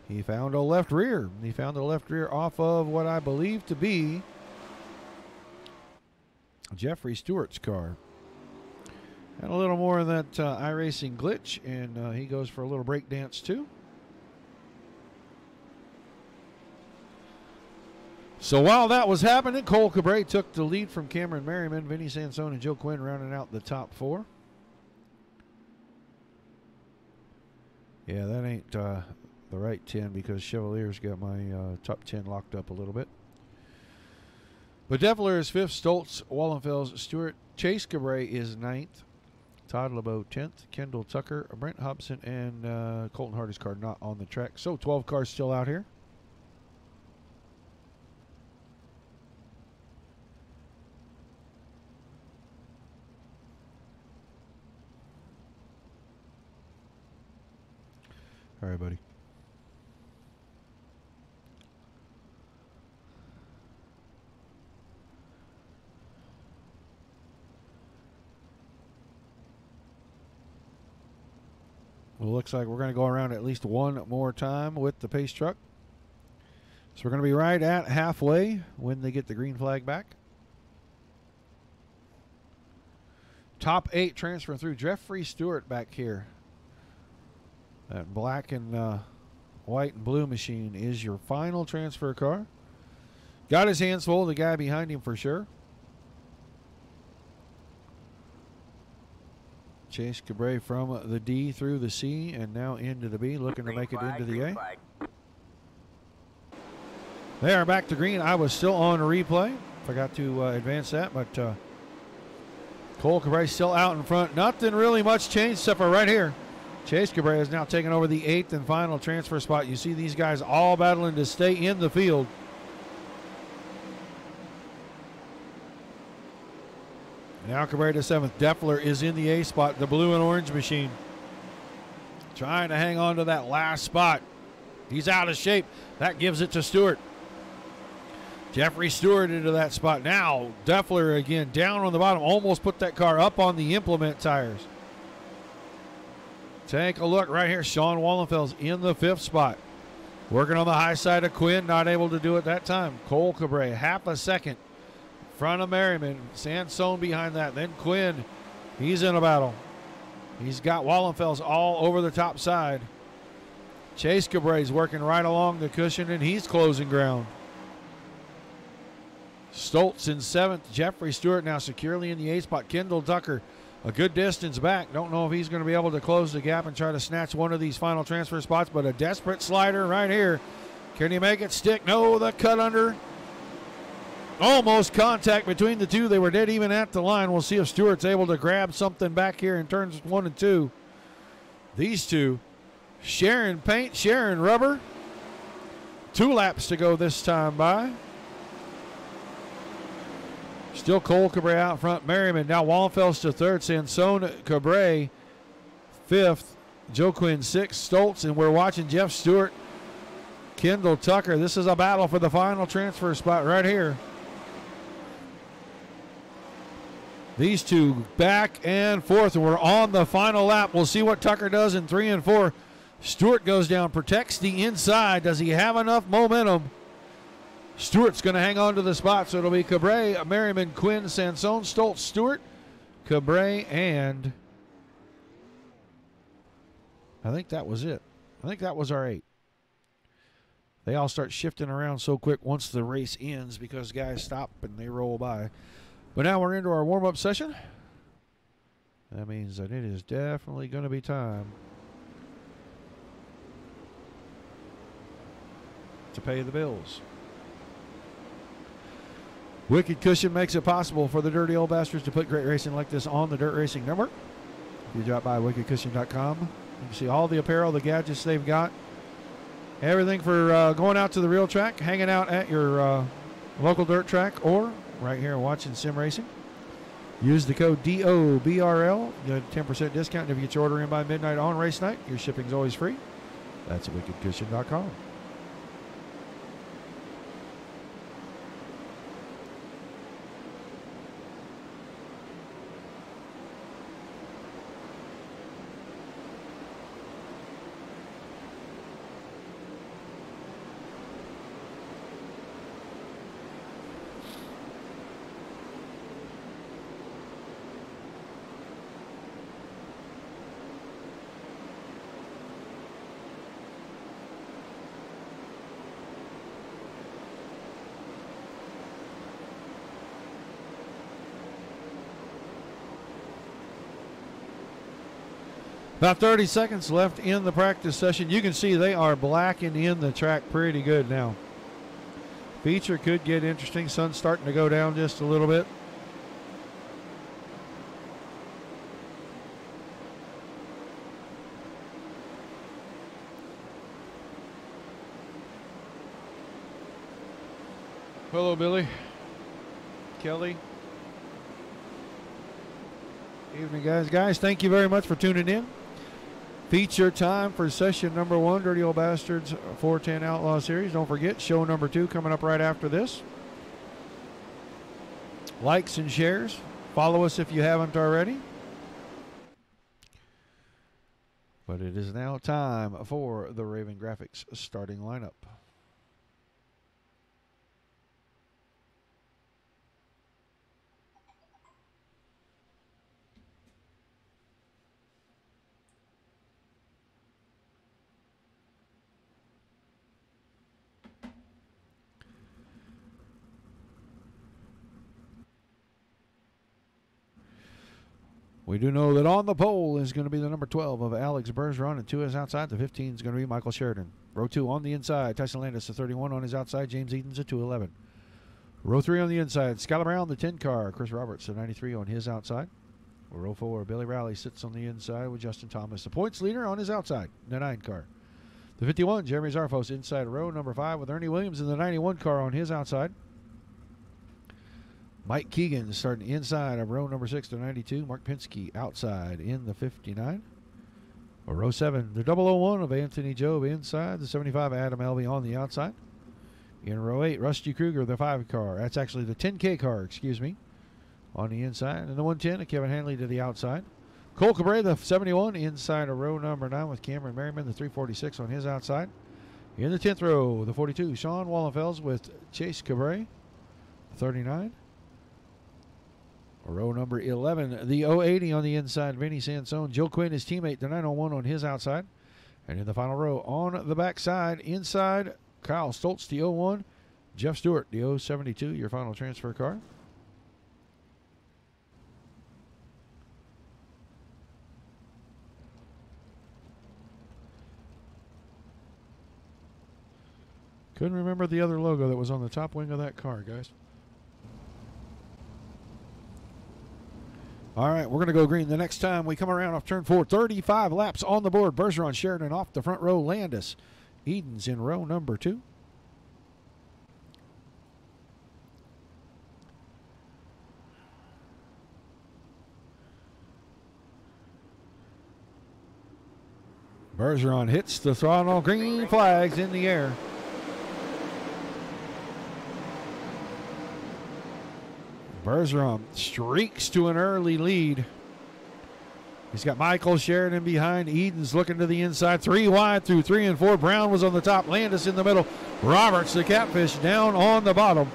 He found a left rear. He found the left rear off of what I believe to be Jeffrey Stewart's car. Had a little more of that iRacing glitch, and he goes for a little break dance too. So while that was happening, Cole Cabre took the lead from Cameron Merriman. Vinny Sansone and Joe Quinn rounding out the top four. Yeah, that ain't the right 10 because Chevalier's got my top 10 locked up a little bit. But Deffler is 5th, Stoltz, Wallenfels, Stewart. Chase Cabre is 9th. Todd LeBeau 10th. Kendall Tucker, Brent Hobson, and Colton Hardy's car not on the track. So 12 cars still out here. All right, buddy. Well, looks like we're going to go around at least one more time with the pace truck. So we're going to be right at halfway when they get the green flag back. Top 8 transfer through. Jeffrey Stewart back here. That black and white and blue machine is your final transfer car. Got his hands full, the guy behind him for sure. Chase Cabre from the D through the C and now into the B, looking to make it into the A. They are back to green. I was still on a replay. Forgot to advance that, but Cole Cabre still out in front. Nothing really much changed except for right here. Chase Cabre has now taken over the 8th and final transfer spot. You see these guys all battling to stay in the field. Now Cabre to 7th. Deffler is in the A spot, the blue and orange machine. Trying to hang on to that last spot. He's out of shape. That gives it to Stewart. Jeffrey Stewart into that spot. Now Deffler again down on the bottom. Almost put that car up on the implement tires. Take a look right here. Sean Wallenfels in the 5th spot. Working on the high side of Quinn. Not able to do it that time. Cole Cabre, half a second. Front of Merriman. Sansone behind that. Then Quinn. He's in a battle. He's got Wallenfels all over the top side. Chase Cabre's working right along the cushion, and he's closing ground. Stoltz in 7th. Jeffrey Stewart now securely in the 8th spot. Kendall Tucker a good distance back. Don't know if he's going to be able to close the gap and try to snatch one of these final transfer spots, but a desperate slider right here. Can he make it stick? No, the cut under. Almost contact between the two. They were dead even at the line. We'll see if Stewart's able to grab something back here in turns 1 and 2. These two sharing paint, sharing rubber. 2 laps to go this time by. Still Cole Cabre out front. Merriman now Wallenfels to 3rd. Sansone Cabre 5th. Joe Quinn 6th. Stoltz, and we're watching Jeff Stewart. Kendall Tucker. This is a battle for the final transfer spot right here. These two back and forth, and we're on the final lap. We'll see what Tucker does in 3 and 4. Stewart goes down, protects the inside. Does he have enough momentum? Stewart's going to hang on to the spot, so it'll be Cabre, Merriman, Quinn, Sansone, Stoltz, Stewart, Cabre, and I think that was it. I think that was our 8. They all start shifting around so quick once the race ends because guys stop and they roll by. But now we're into our warm-up session. That means that it is definitely going to be time to pay the bills. Wicked Cushion makes it possible for the Dirty Old Bastards to put great racing like this on the Dirt Racing Network. If you drop by wickedcushion.com, you can see all the apparel, the gadgets they've got. Everything for going out to the real track, hanging out at your local dirt track, or right here watching sim racing. Use the code DOBRL. Get a 10% discount. If you get your order in by midnight on race night, your shipping's always free. That's at wickedcushion.com. About 30 seconds left in the practice session. You can see they are blacking in the track pretty good now. Feature could get interesting. Sun's starting to go down just a little bit. Hello, Billy. Kelly. Evening, guys. Guys, thank you very much for tuning in. Feature time for session number 1, Dirty Old Bastards 410 Outlaw Series. Don't forget, show number 2 coming up right after this. Likes and shares. Follow us if you haven't already. But it is now time for the Raven Graphics starting lineup. We do know that on the pole is going to be the number 12 of Alex Bergeron, and 2 is outside. The 15 is going to be Michael Sheridan. Row 2 on the inside, Tyson Landis, the 31 on his outside. James Edens, the 211. Row 3 on the inside, Skylar Brown, the 10 car. Chris Roberts, the 93 on his outside. Row 4, Billy Rowley sits on the inside with Justin Thomas, the points leader, on his outside, the 9 car. The 51, Jeremy Zarfos, inside row number 5 with Ernie Williams in the 91 car on his outside. Mike Keegan starting inside of row number 6 to 92. Mark Pinsky outside in the 59. Row 7, the 001 of Anthony Job inside. The 75, Adam Elby on the outside. In row 8, Rusty Kruger, the 5 car. That's actually the 10K car, excuse me, on the inside. And the 110 of Kevin Hanley to the outside. Cole Cabrera, the 71, inside of row number 9 with Cameron Merriman, the 346 on his outside. In the 10th row, the 42, Sean Wallenfels with Chase Cabrera, 39. Row number 11, the 080 on the inside, Vinny Sansone. Joe Quinn, his teammate, the 901 on his outside. And in the final row, on the backside, inside, Kyle Stoltz, the 01. Jeff Stewart, the 072, your final transfer car. Couldn't remember the other logo that was on the top wing of that car, guys. All right, we're going to go green the next time we come around off turn 4. 35 laps on the board. Bergeron, Sheridan off the front row. Landis, Edens in row number 2. Bergeron hits the throttle. Green flags in the air. Bergeron streaks to an early lead. He's got Michael Sheridan behind. Edens looking to the inside. 3 wide through 3 and 4. Brown was on the top. Landis in the middle. Roberts, the catfish, down on the bottom.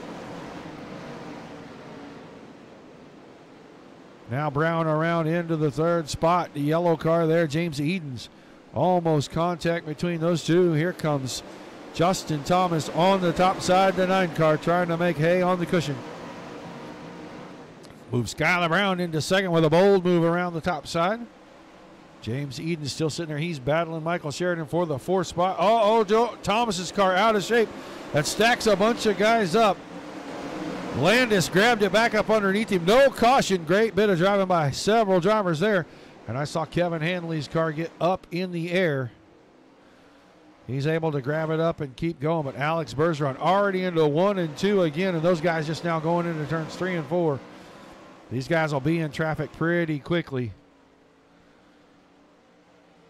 Now Brown around into the 3rd spot. The yellow car there, James Edens. Almost contact between those two. Here comes Justin Thomas on the top side. The 9 car trying to make hay on the cushion. Moves Skylar Brown into 2nd with a bold move around the top side. James Eden's still sitting there. He's battling Michael Sheridan for the 4th spot. Joe Thomas's car out of shape. That stacks a bunch of guys up. Landis grabbed it back up underneath him. No caution. Great bit of driving by several drivers there. And I saw Kevin Hanley's car get up in the air. He's able to grab it up and keep going. But Alex Bergeron already into 1 and 2 again. And those guys just now going into turns 3 and 4. These guys will be in traffic pretty quickly.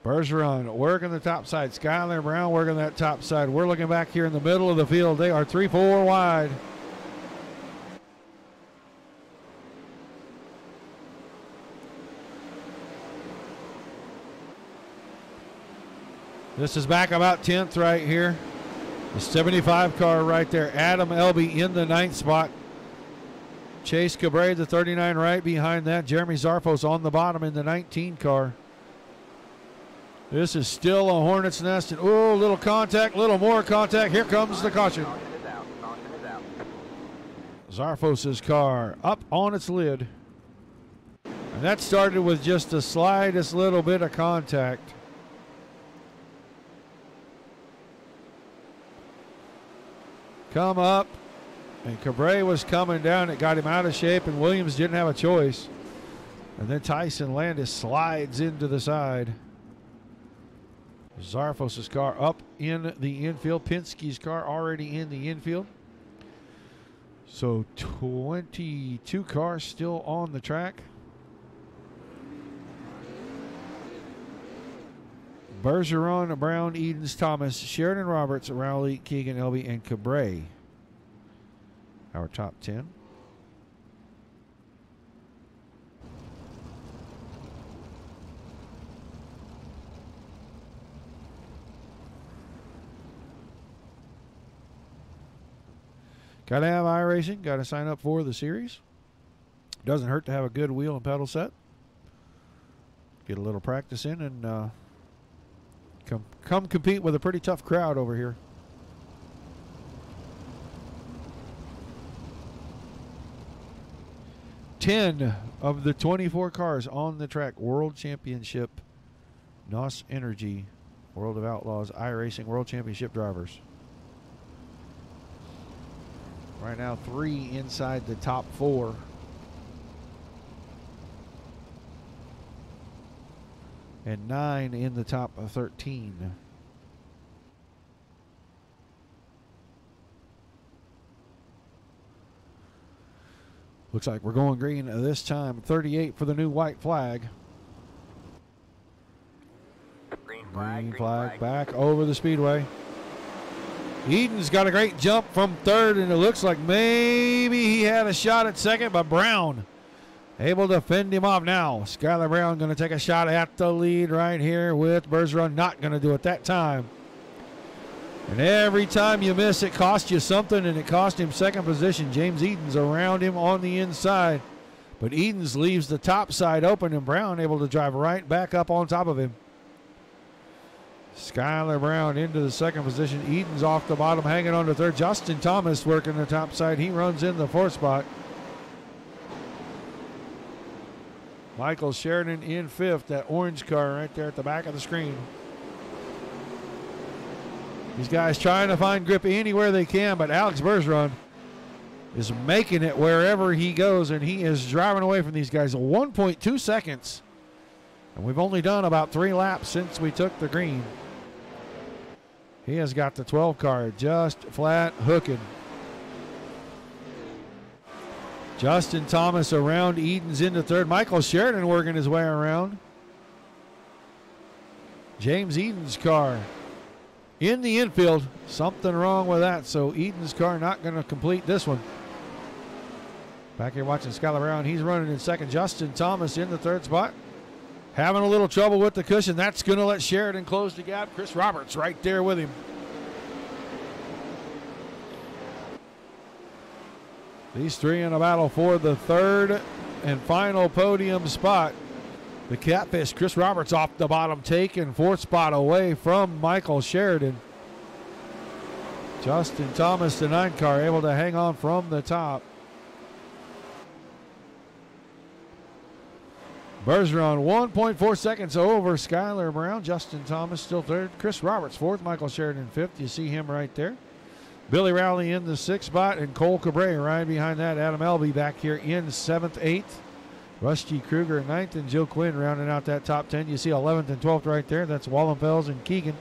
Bergeron working the top side. Skylar Brown working that top side. We're looking back here in the middle of the field. They are 3-4 wide. This is back about 10th right here. The 75 car right there. Adam Elby in the 9th spot. Chase Cabrera, the 39 right behind that. Jeremy Zarfos on the bottom in the 19 car. This is still a hornet's nest. And little contact, little more contact. Here comes the caution. Zarfos' car up on its lid. And that started with just the slightest little bit of contact. Come up, and Cabrera was coming down. It got him out of shape, and Williams didn't have a choice. And then Tyson Landis slides into the side. Zarfos' car up in the infield. Pinsky's car already in the infield. So 22 cars still on the track. Bergeron, Brown, Edens, Thomas, Sheridan, Roberts, Rowley, Keegan, Elby, and Cabrera. Our top 10. Got to have iRacing. Got to sign up for the series. Doesn't hurt to have a good wheel and pedal set. Get a little practice in and come compete with a pretty tough crowd over here. Ten of the 24 cars on the track. World Championship, NOS Energy, World of Outlaws, iRacing World Championship drivers. Right now, 3 inside the top 4. And 9 in the top 13. Looks like we're going green this time. 38 for the new white flag. Green flag back over the speedway. Eden's got a great jump from 3rd, and it looks like maybe he had a shot at 2nd, but Brown able to fend him off now. Skylar Brown going to take a shot at the lead right here with Bergeron. Not going to do it that time. And every time you miss, it costs you something, and it cost him 2nd position. James Edens around him on the inside. But Edens leaves the top side open, and Brown able to drive right back up on top of him. Skylar Brown into the 2nd position. Edens off the bottom, hanging on to 3rd. Justin Thomas working the top side. He runs in the 4th spot. Michael Sheridan in 5th. That orange car right there at the back of the screen. These guys trying to find grip anywhere they can, but Alex Bergeron is making it wherever he goes, and he is driving away from these guys. 1.2 seconds. And we've only done about 3 laps since we took the green. He has got the 12 car just flat hooking. Justin Thomas around. Edens into 3rd. Michael Sheridan working his way around. James Edens' car in the infield. Something wrong with that, so Edens' car not going to complete this one. Back here watching Skylar Brown. He's running in 2nd. Justin Thomas in the 3rd spot. Having a little trouble with the cushion. That's going to let Sheridan close the gap. Chris Roberts right there with him. These 3 in a battle for the 3rd and final podium spot. The Catfish, Chris Roberts off the bottom, taking 4th spot away from Michael Sheridan. Justin Thomas, the 9 car, able to hang on from the top. Bergeron 1.4 seconds over Skylar Brown. Justin Thomas still third. Chris Roberts fourth. Michael Sheridan fifth. You see him right there. Billy Rowley in the sixth spot, and Cole Cabrera right behind that. Adam Elby back here in seventh, eighth. Rusty Kruger in ninth, and Joe Quinn rounding out that top 10. You see 11th and 12th right there. That's Wallenfels and Keegan.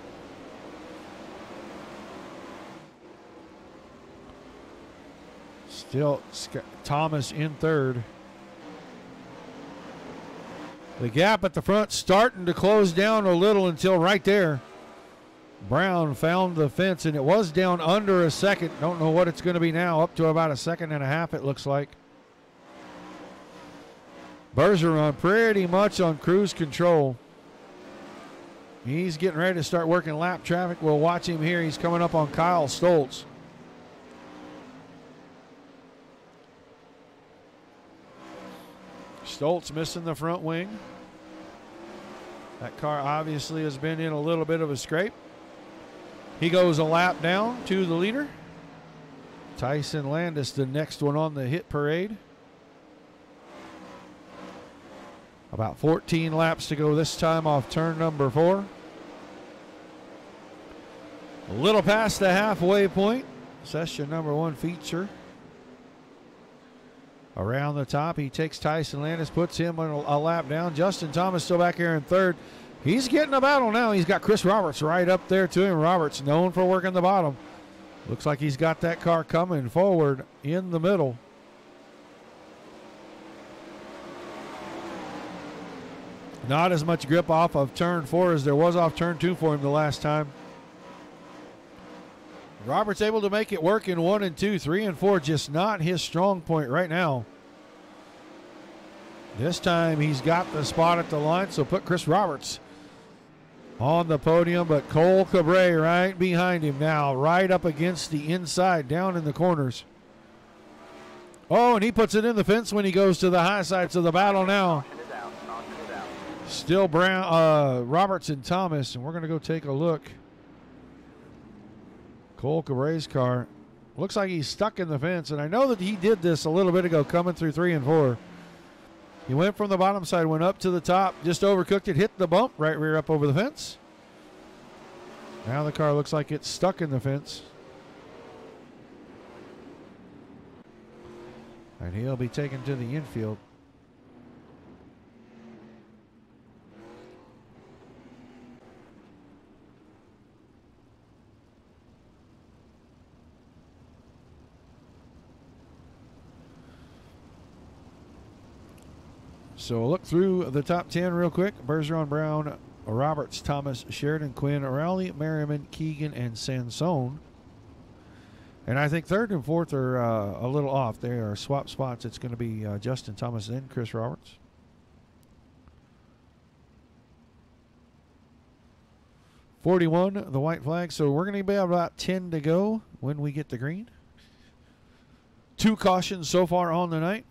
Still Thomas in third. The gap at the front starting to close down a little until right there. Brown found the fence, and it was down under a second. Don't know what it's going to be now. Up to about a second and a half, it looks like. Bergeron pretty much on cruise control. He's getting ready to start working lap traffic. We'll watch him here. He's coming up on Kyle Stoltz. Stoltz missing the front wing. That car obviously has been in a little bit of a scrape. He goes a lap down to the leader. Tyson Landis, the next one on the hit parade. About 14 laps to go this time off turn number 4. A little past the halfway point. Session number 1 feature. Around the top, he takes Tyson Landis, puts him on a lap down. Justin Thomas still back here in third. He's getting a battle now. He's got Chris Roberts right up there to him. Roberts known for working the bottom. Looks like he's got that car coming forward in the middle. Not as much grip off of turn 4 as there was off turn 2 for him the last time. Roberts able to make it work in 1 and 2, 3 and 4, just not his strong point right now. This time he's got the spot at the line, so put Chris Roberts on the podium, but Cole Cabrera right behind him now, right up against the inside, down in the corners. Oh, and he puts it in the fence when he goes to the high side, so the battle now. Still Brown, Roberts and Thomas, and we're going to go take a look. Cole Cabrera's car looks like he's stuck in the fence, and I know that he did this a little bit ago coming through 3 and 4. He went from the bottom side, went up to the top, just overcooked it, hit the bump, right rear up over the fence. Now the car looks like it's stuck in the fence. And he'll be taken to the infield. So we'll look through the top 10 real quick. Bergeron, Brown, Roberts, Thomas, Sheridan, Quinn, Rowley, Merriman, Keegan, and Sansone. And I think 3rd and 4th are a little off. They are swap spots. It's going to be Justin Thomas and Chris Roberts. $41, the white flag. So we're going to be about 10 to go when we get the green. 2 cautions so far on the night.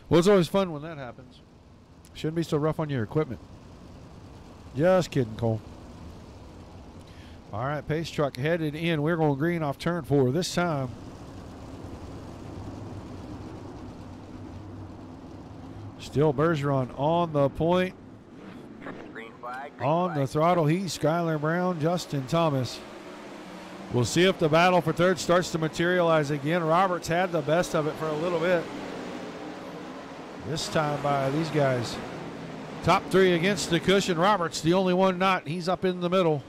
Well, it's always fun when that happens. Shouldn't be so rough on your equipment. Just kidding, Cole. All right, pace truck headed in. We're going green off turn 4 this time. Still Bergeron on the point. Green flag. On the throttle, he's Skylar Brown, Justin Thomas. We'll see if the battle for 3rd starts to materialize again. Roberts had the best of it for a little bit. This time by these guys. Top 3 against the cushion. Roberts, the only one not. He's up in the middle.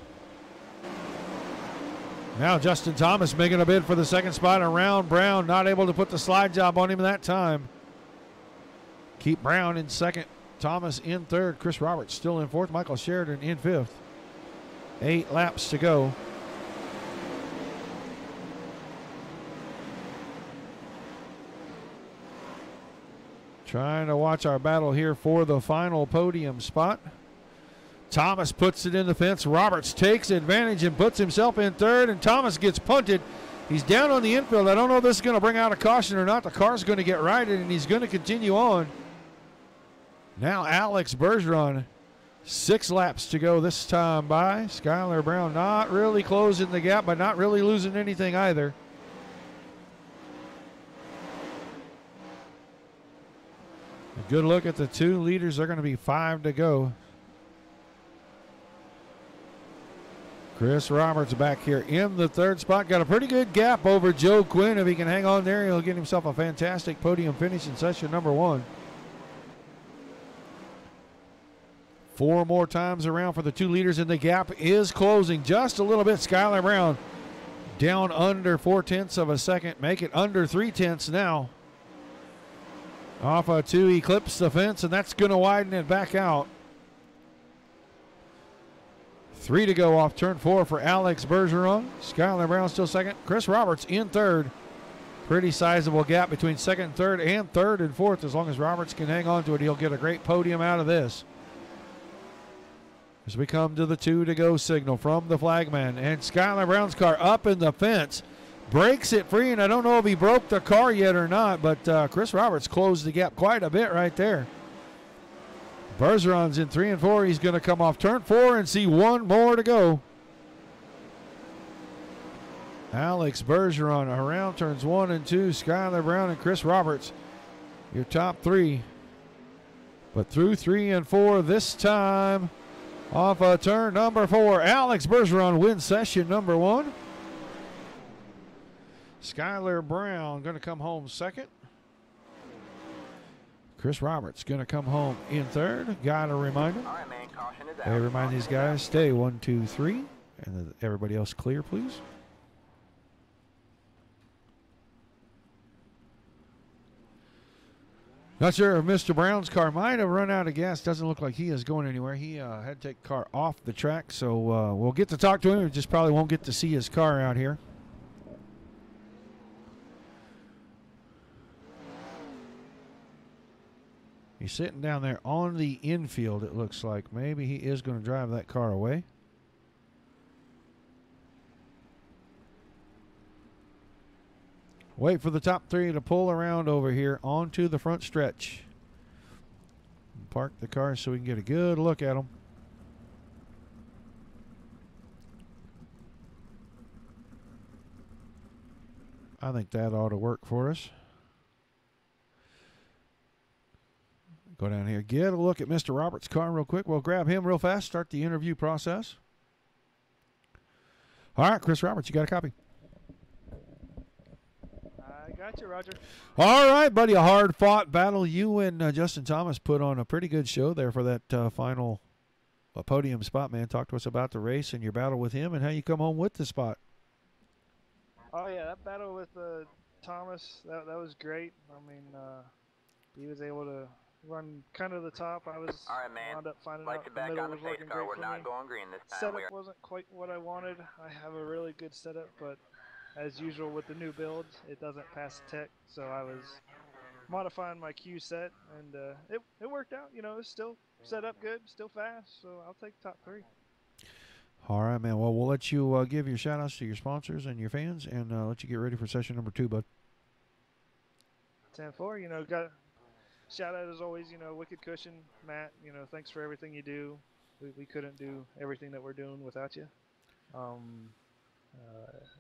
Now Justin Thomas making a bid for the 2nd spot around Brown. Not able to put the slide job on him that time. Keep Brown in 2nd. Thomas in 3rd. Chris Roberts still in 4th. Michael Sheridan in 5th. 8 laps to go. Trying to watch our battle here for the final podium spot. Thomas puts it in the fence. Roberts takes advantage and puts himself in 3rd, and Thomas gets punted He's down on the infield. I don't know if this is going to bring out a caution or not. The car's going to get righted, and he's going to continue on. Now Alex Bergeron, 6 laps to go this time by. Skylar Brown not really closing the gap, but not really losing anything either. A good look at the 2 leaders. They're going to be 5 to go. Chris Roberts back here in the 3rd spot. Got a pretty good gap over Joe Quinn. If he can hang on there, he'll get himself a fantastic podium finish in session number 1. 4 more times around for the 2 leaders, and the gap is closing just a little bit. Skylar Brown down under 0.4 of a second. Make it under 0.3 now. Off a 2, he clips the fence, and that's going to widen it back out. 3 to go off turn 4 for Alex Bergeron. Skylar Brown still second. Chris Roberts in 3rd. Pretty sizable gap between 2nd and 3rd and 3rd and 4th. As long as Roberts can hang on to it, he'll get a great podium out of this. As we come to the 2 to go signal from the flagman. And Skylar Brown's car up in the fence. Breaks it free, and I don't know if he broke the car yet or not, but Chris Roberts closed the gap quite a bit right there. Bergeron's in 3 and 4. He's going to come off turn 4 and see 1 more to go. Alex Bergeron around turns 1 and 2. Skylar Brown and Chris Roberts, your top 3. But through 3 and 4 this time. Off of turn number 4, Alex Bergeron wins session number 1. Skylar Brown going to come home 2nd. Chris Roberts going to come home in 3rd. Got a reminder. All right, man. Caution is out. Hey, remind these guys, stay 1, 2, 3. And then everybody else clear, please. Not sure if Mr. Brown's car might have run out of gas. Doesn't look like he is going anywhere. He had to take the car off the track, so we'll get to talk to him. We just probably won't get to see his car out here. He's sitting down there on the infield, it looks like. Maybe he is going to drive that car away. Wait for the top 3 to pull around over here onto the front stretch. Park the car so we can get a good look at them. I think that ought to work for us. Go down here, get a look at Mr. Roberts' car real quick. We'll grab him real fast, start the interview process. All right, Chris Roberts, you got a copy? I got you, Roger. All right, buddy, a hard-fought battle. You and Justin Thomas put on a pretty good show there for that final podium spot, man. Talk to us about the race and your battle with him and how you come home with the spot. Oh, yeah, that battle with Thomas, that was great. I mean, he was able to run kind of the top. I was All right, man. wound up finding Like out to the back middle on the was pace working car. great We're for not me. going green this time. Setup We are. wasn't quite what I wanted. I have a really good setup, but as usual with the new builds, it doesn't pass the tech. So I was modifying my Q set, and it worked out. You know, it's still set up good, still fast. So I'll take top 3. All right, man. Well, we'll let you give your shout-outs to your sponsors and your fans and let you get ready for session number 2, bud. 10-4, you know, got shout out as always, you know, Wicked Cushion, Matt, you know, thanks for everything you do. We couldn't do everything that we're doing without you.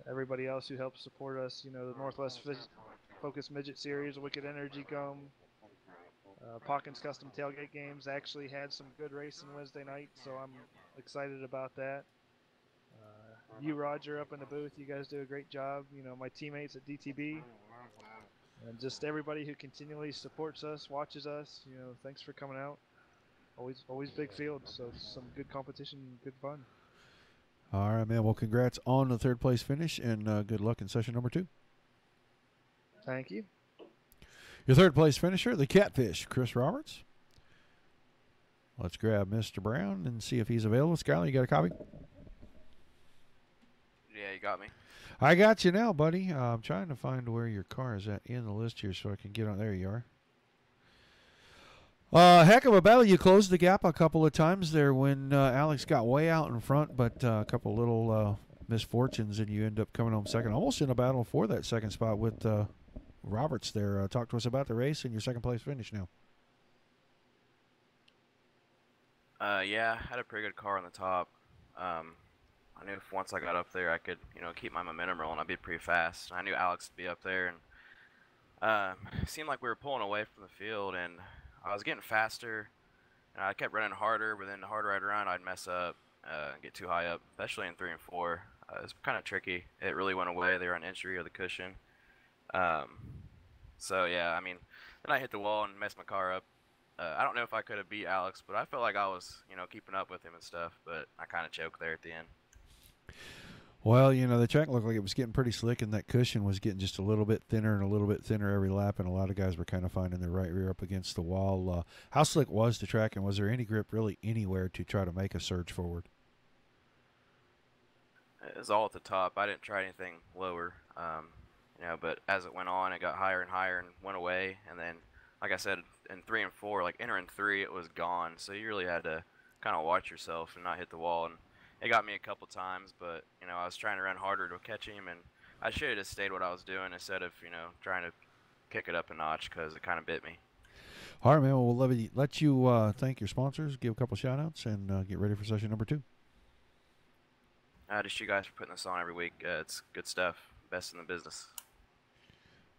Everybody else who helps support us, you know, the Northwest Focus Midget Series, Wicked Energy Gum, Pawkins Custom Tailgate Games actually had some good racing Wednesday night, so I'm excited about that. You, Roger, up in the booth, you guys do a great job. You know, my teammates at DTB, and just everybody who continually supports us, watches us, you know, thanks for coming out. Always big field, so some good competition, good fun. All right, man. Well, congrats on the 3rd place finish, and good luck in session number 2. Thank you. Your 3rd place finisher, the Catfish, Chris Roberts. Let's grab Mr. Brown and see if he's available. Skyler, you got a copy? Yeah, you got me. I got you now, buddy. I'm trying to find where your car is at in the list here so I can get on. There you are. Heck of a battle. You closed the gap a couple of times there when Alex got way out in front, but a couple little misfortunes, and you end up coming home second, almost in a battle for that second spot with Roberts there. Talk to us about the race and your second place finish now. Yeah, I had a pretty good car on the top. I knew if once I got up there, I could, keep my momentum rolling. I'd be pretty fast. I knew Alex would be up there, and it seemed like we were pulling away from the field, and I was getting faster, and I kept running harder, but then the harder I'd run, I'd mess up, get too high up, especially in 3 and 4. It was kind of tricky. It really went away. They were on entry or the cushion. So, yeah, I mean, then I hit the wall and messed my car up. I don't know if I could have beat Alex, but I felt like I was, keeping up with him and stuff, but I kind of choked there at the end. Well, the track looked like it was getting pretty slick, and that cushion was getting just a little bit thinner and a little bit thinner every lap, and a lot of guys were kind of finding their right rear up against the wall. How slick was the track, and was there any grip really anywhere to try to make a surge forward? It was all at the top. I didn't try anything lower, but as it went on, it got higher and higher and went away, and then, like I said, in 3 and 4, like entering 3, it was gone, so you really had to kind of watch yourself and not hit the wall, and it got me a couple times, but, I was trying to run harder to catch him, and I should have just stayed what I was doing instead of, trying to kick it up a notch because it kind of bit me. All right, man. Well, we'll let you thank your sponsors, give a couple shout-outs, and get ready for session number 2. Just you guys for putting this on every week. It's good stuff. Best in the business.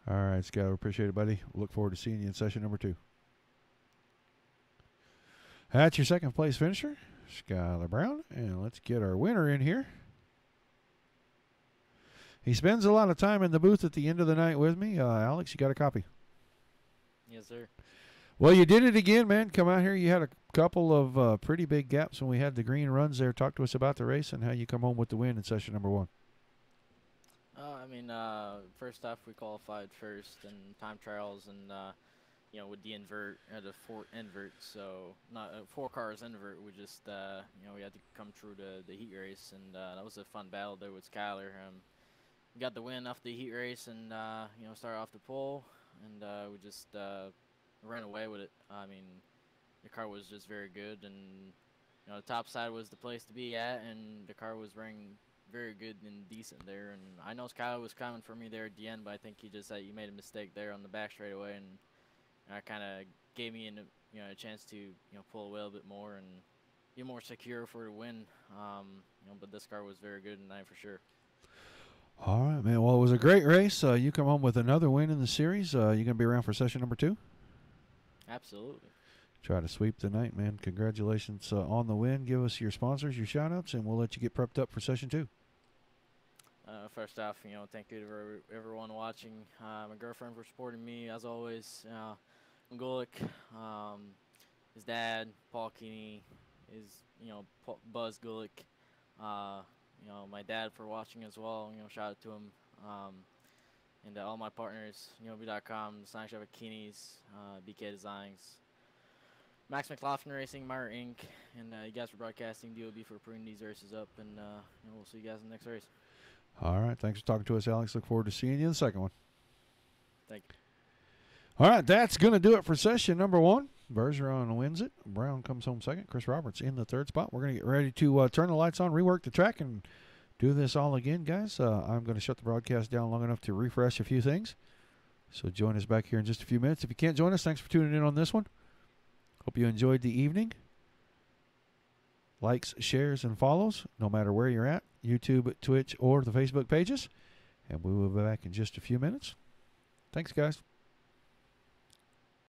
All right, Scott. We appreciate it, buddy. We'll look forward to seeing you in session number 2. That's your second place finisher, Skylar Brown. And let's get our winner in here. He spends a lot of time in the booth at the end of the night with me. Alex, you got a copy? Yes, sir. Well, you did it again, man. Come out here. You had a couple of pretty big gaps when we had the green runs there. Talk to us about the race and how you come home with the win in session number 1. First off, we qualified first in time trials, and with the invert, had a 4 invert, so not 4 cars invert. We just we had to come through the heat race, and that was a fun battle there with Skylar. We got the win off the heat race, and started off the pole, and we just ran away with it. I mean, the car was just very good, and the top side was the place to be at, and the car was running very good and decent there. And I know Skylar was coming for me there at the end, but I think he made a mistake there on the back straightaway, and that kind of gave me a chance to pull away a little bit more and be more secure for the win. But this car was very good tonight for sure. All right, man. Well, it was a great race. You come home with another win in the series. You going to be around for session number 2? Absolutely. Try to sweep the night, man. Congratulations on the win. Give us your sponsors, your shout-outs, and we'll let you get prepped up for session 2. First off, thank you to everyone watching. My girlfriend for supporting me, as always. Gulick, his dad, Paul Keeney, Buzz Gulick. My dad for watching as well. Shout out to him. And all my partners, DOB.com, Sign Shop at Keeney's, BK Designs, Max McLaughlin Racing, Meyer Inc., and you guys for broadcasting, DOB for putting these races up, and we'll see you guys in the next race. All right. Thanks for talking to us, Alex. Look forward to seeing you in the second one. Thank you. All right. That's going to do it for session number 1. Bergeron wins it. Brown comes home second. Chris Roberts in the 3rd spot. We're going to get ready to turn the lights on, rework the track, and do this all again, guys. I'm going to shut the broadcast down long enough to refresh a few things. So join us back here in just a few minutes. If you can't join us, thanks for tuning in on this one. Hope you enjoyed the evening. Likes, shares, and follows, no matter where you're at, YouTube, Twitch, or the Facebook pages. And we will be back in just a few minutes. Thanks, guys.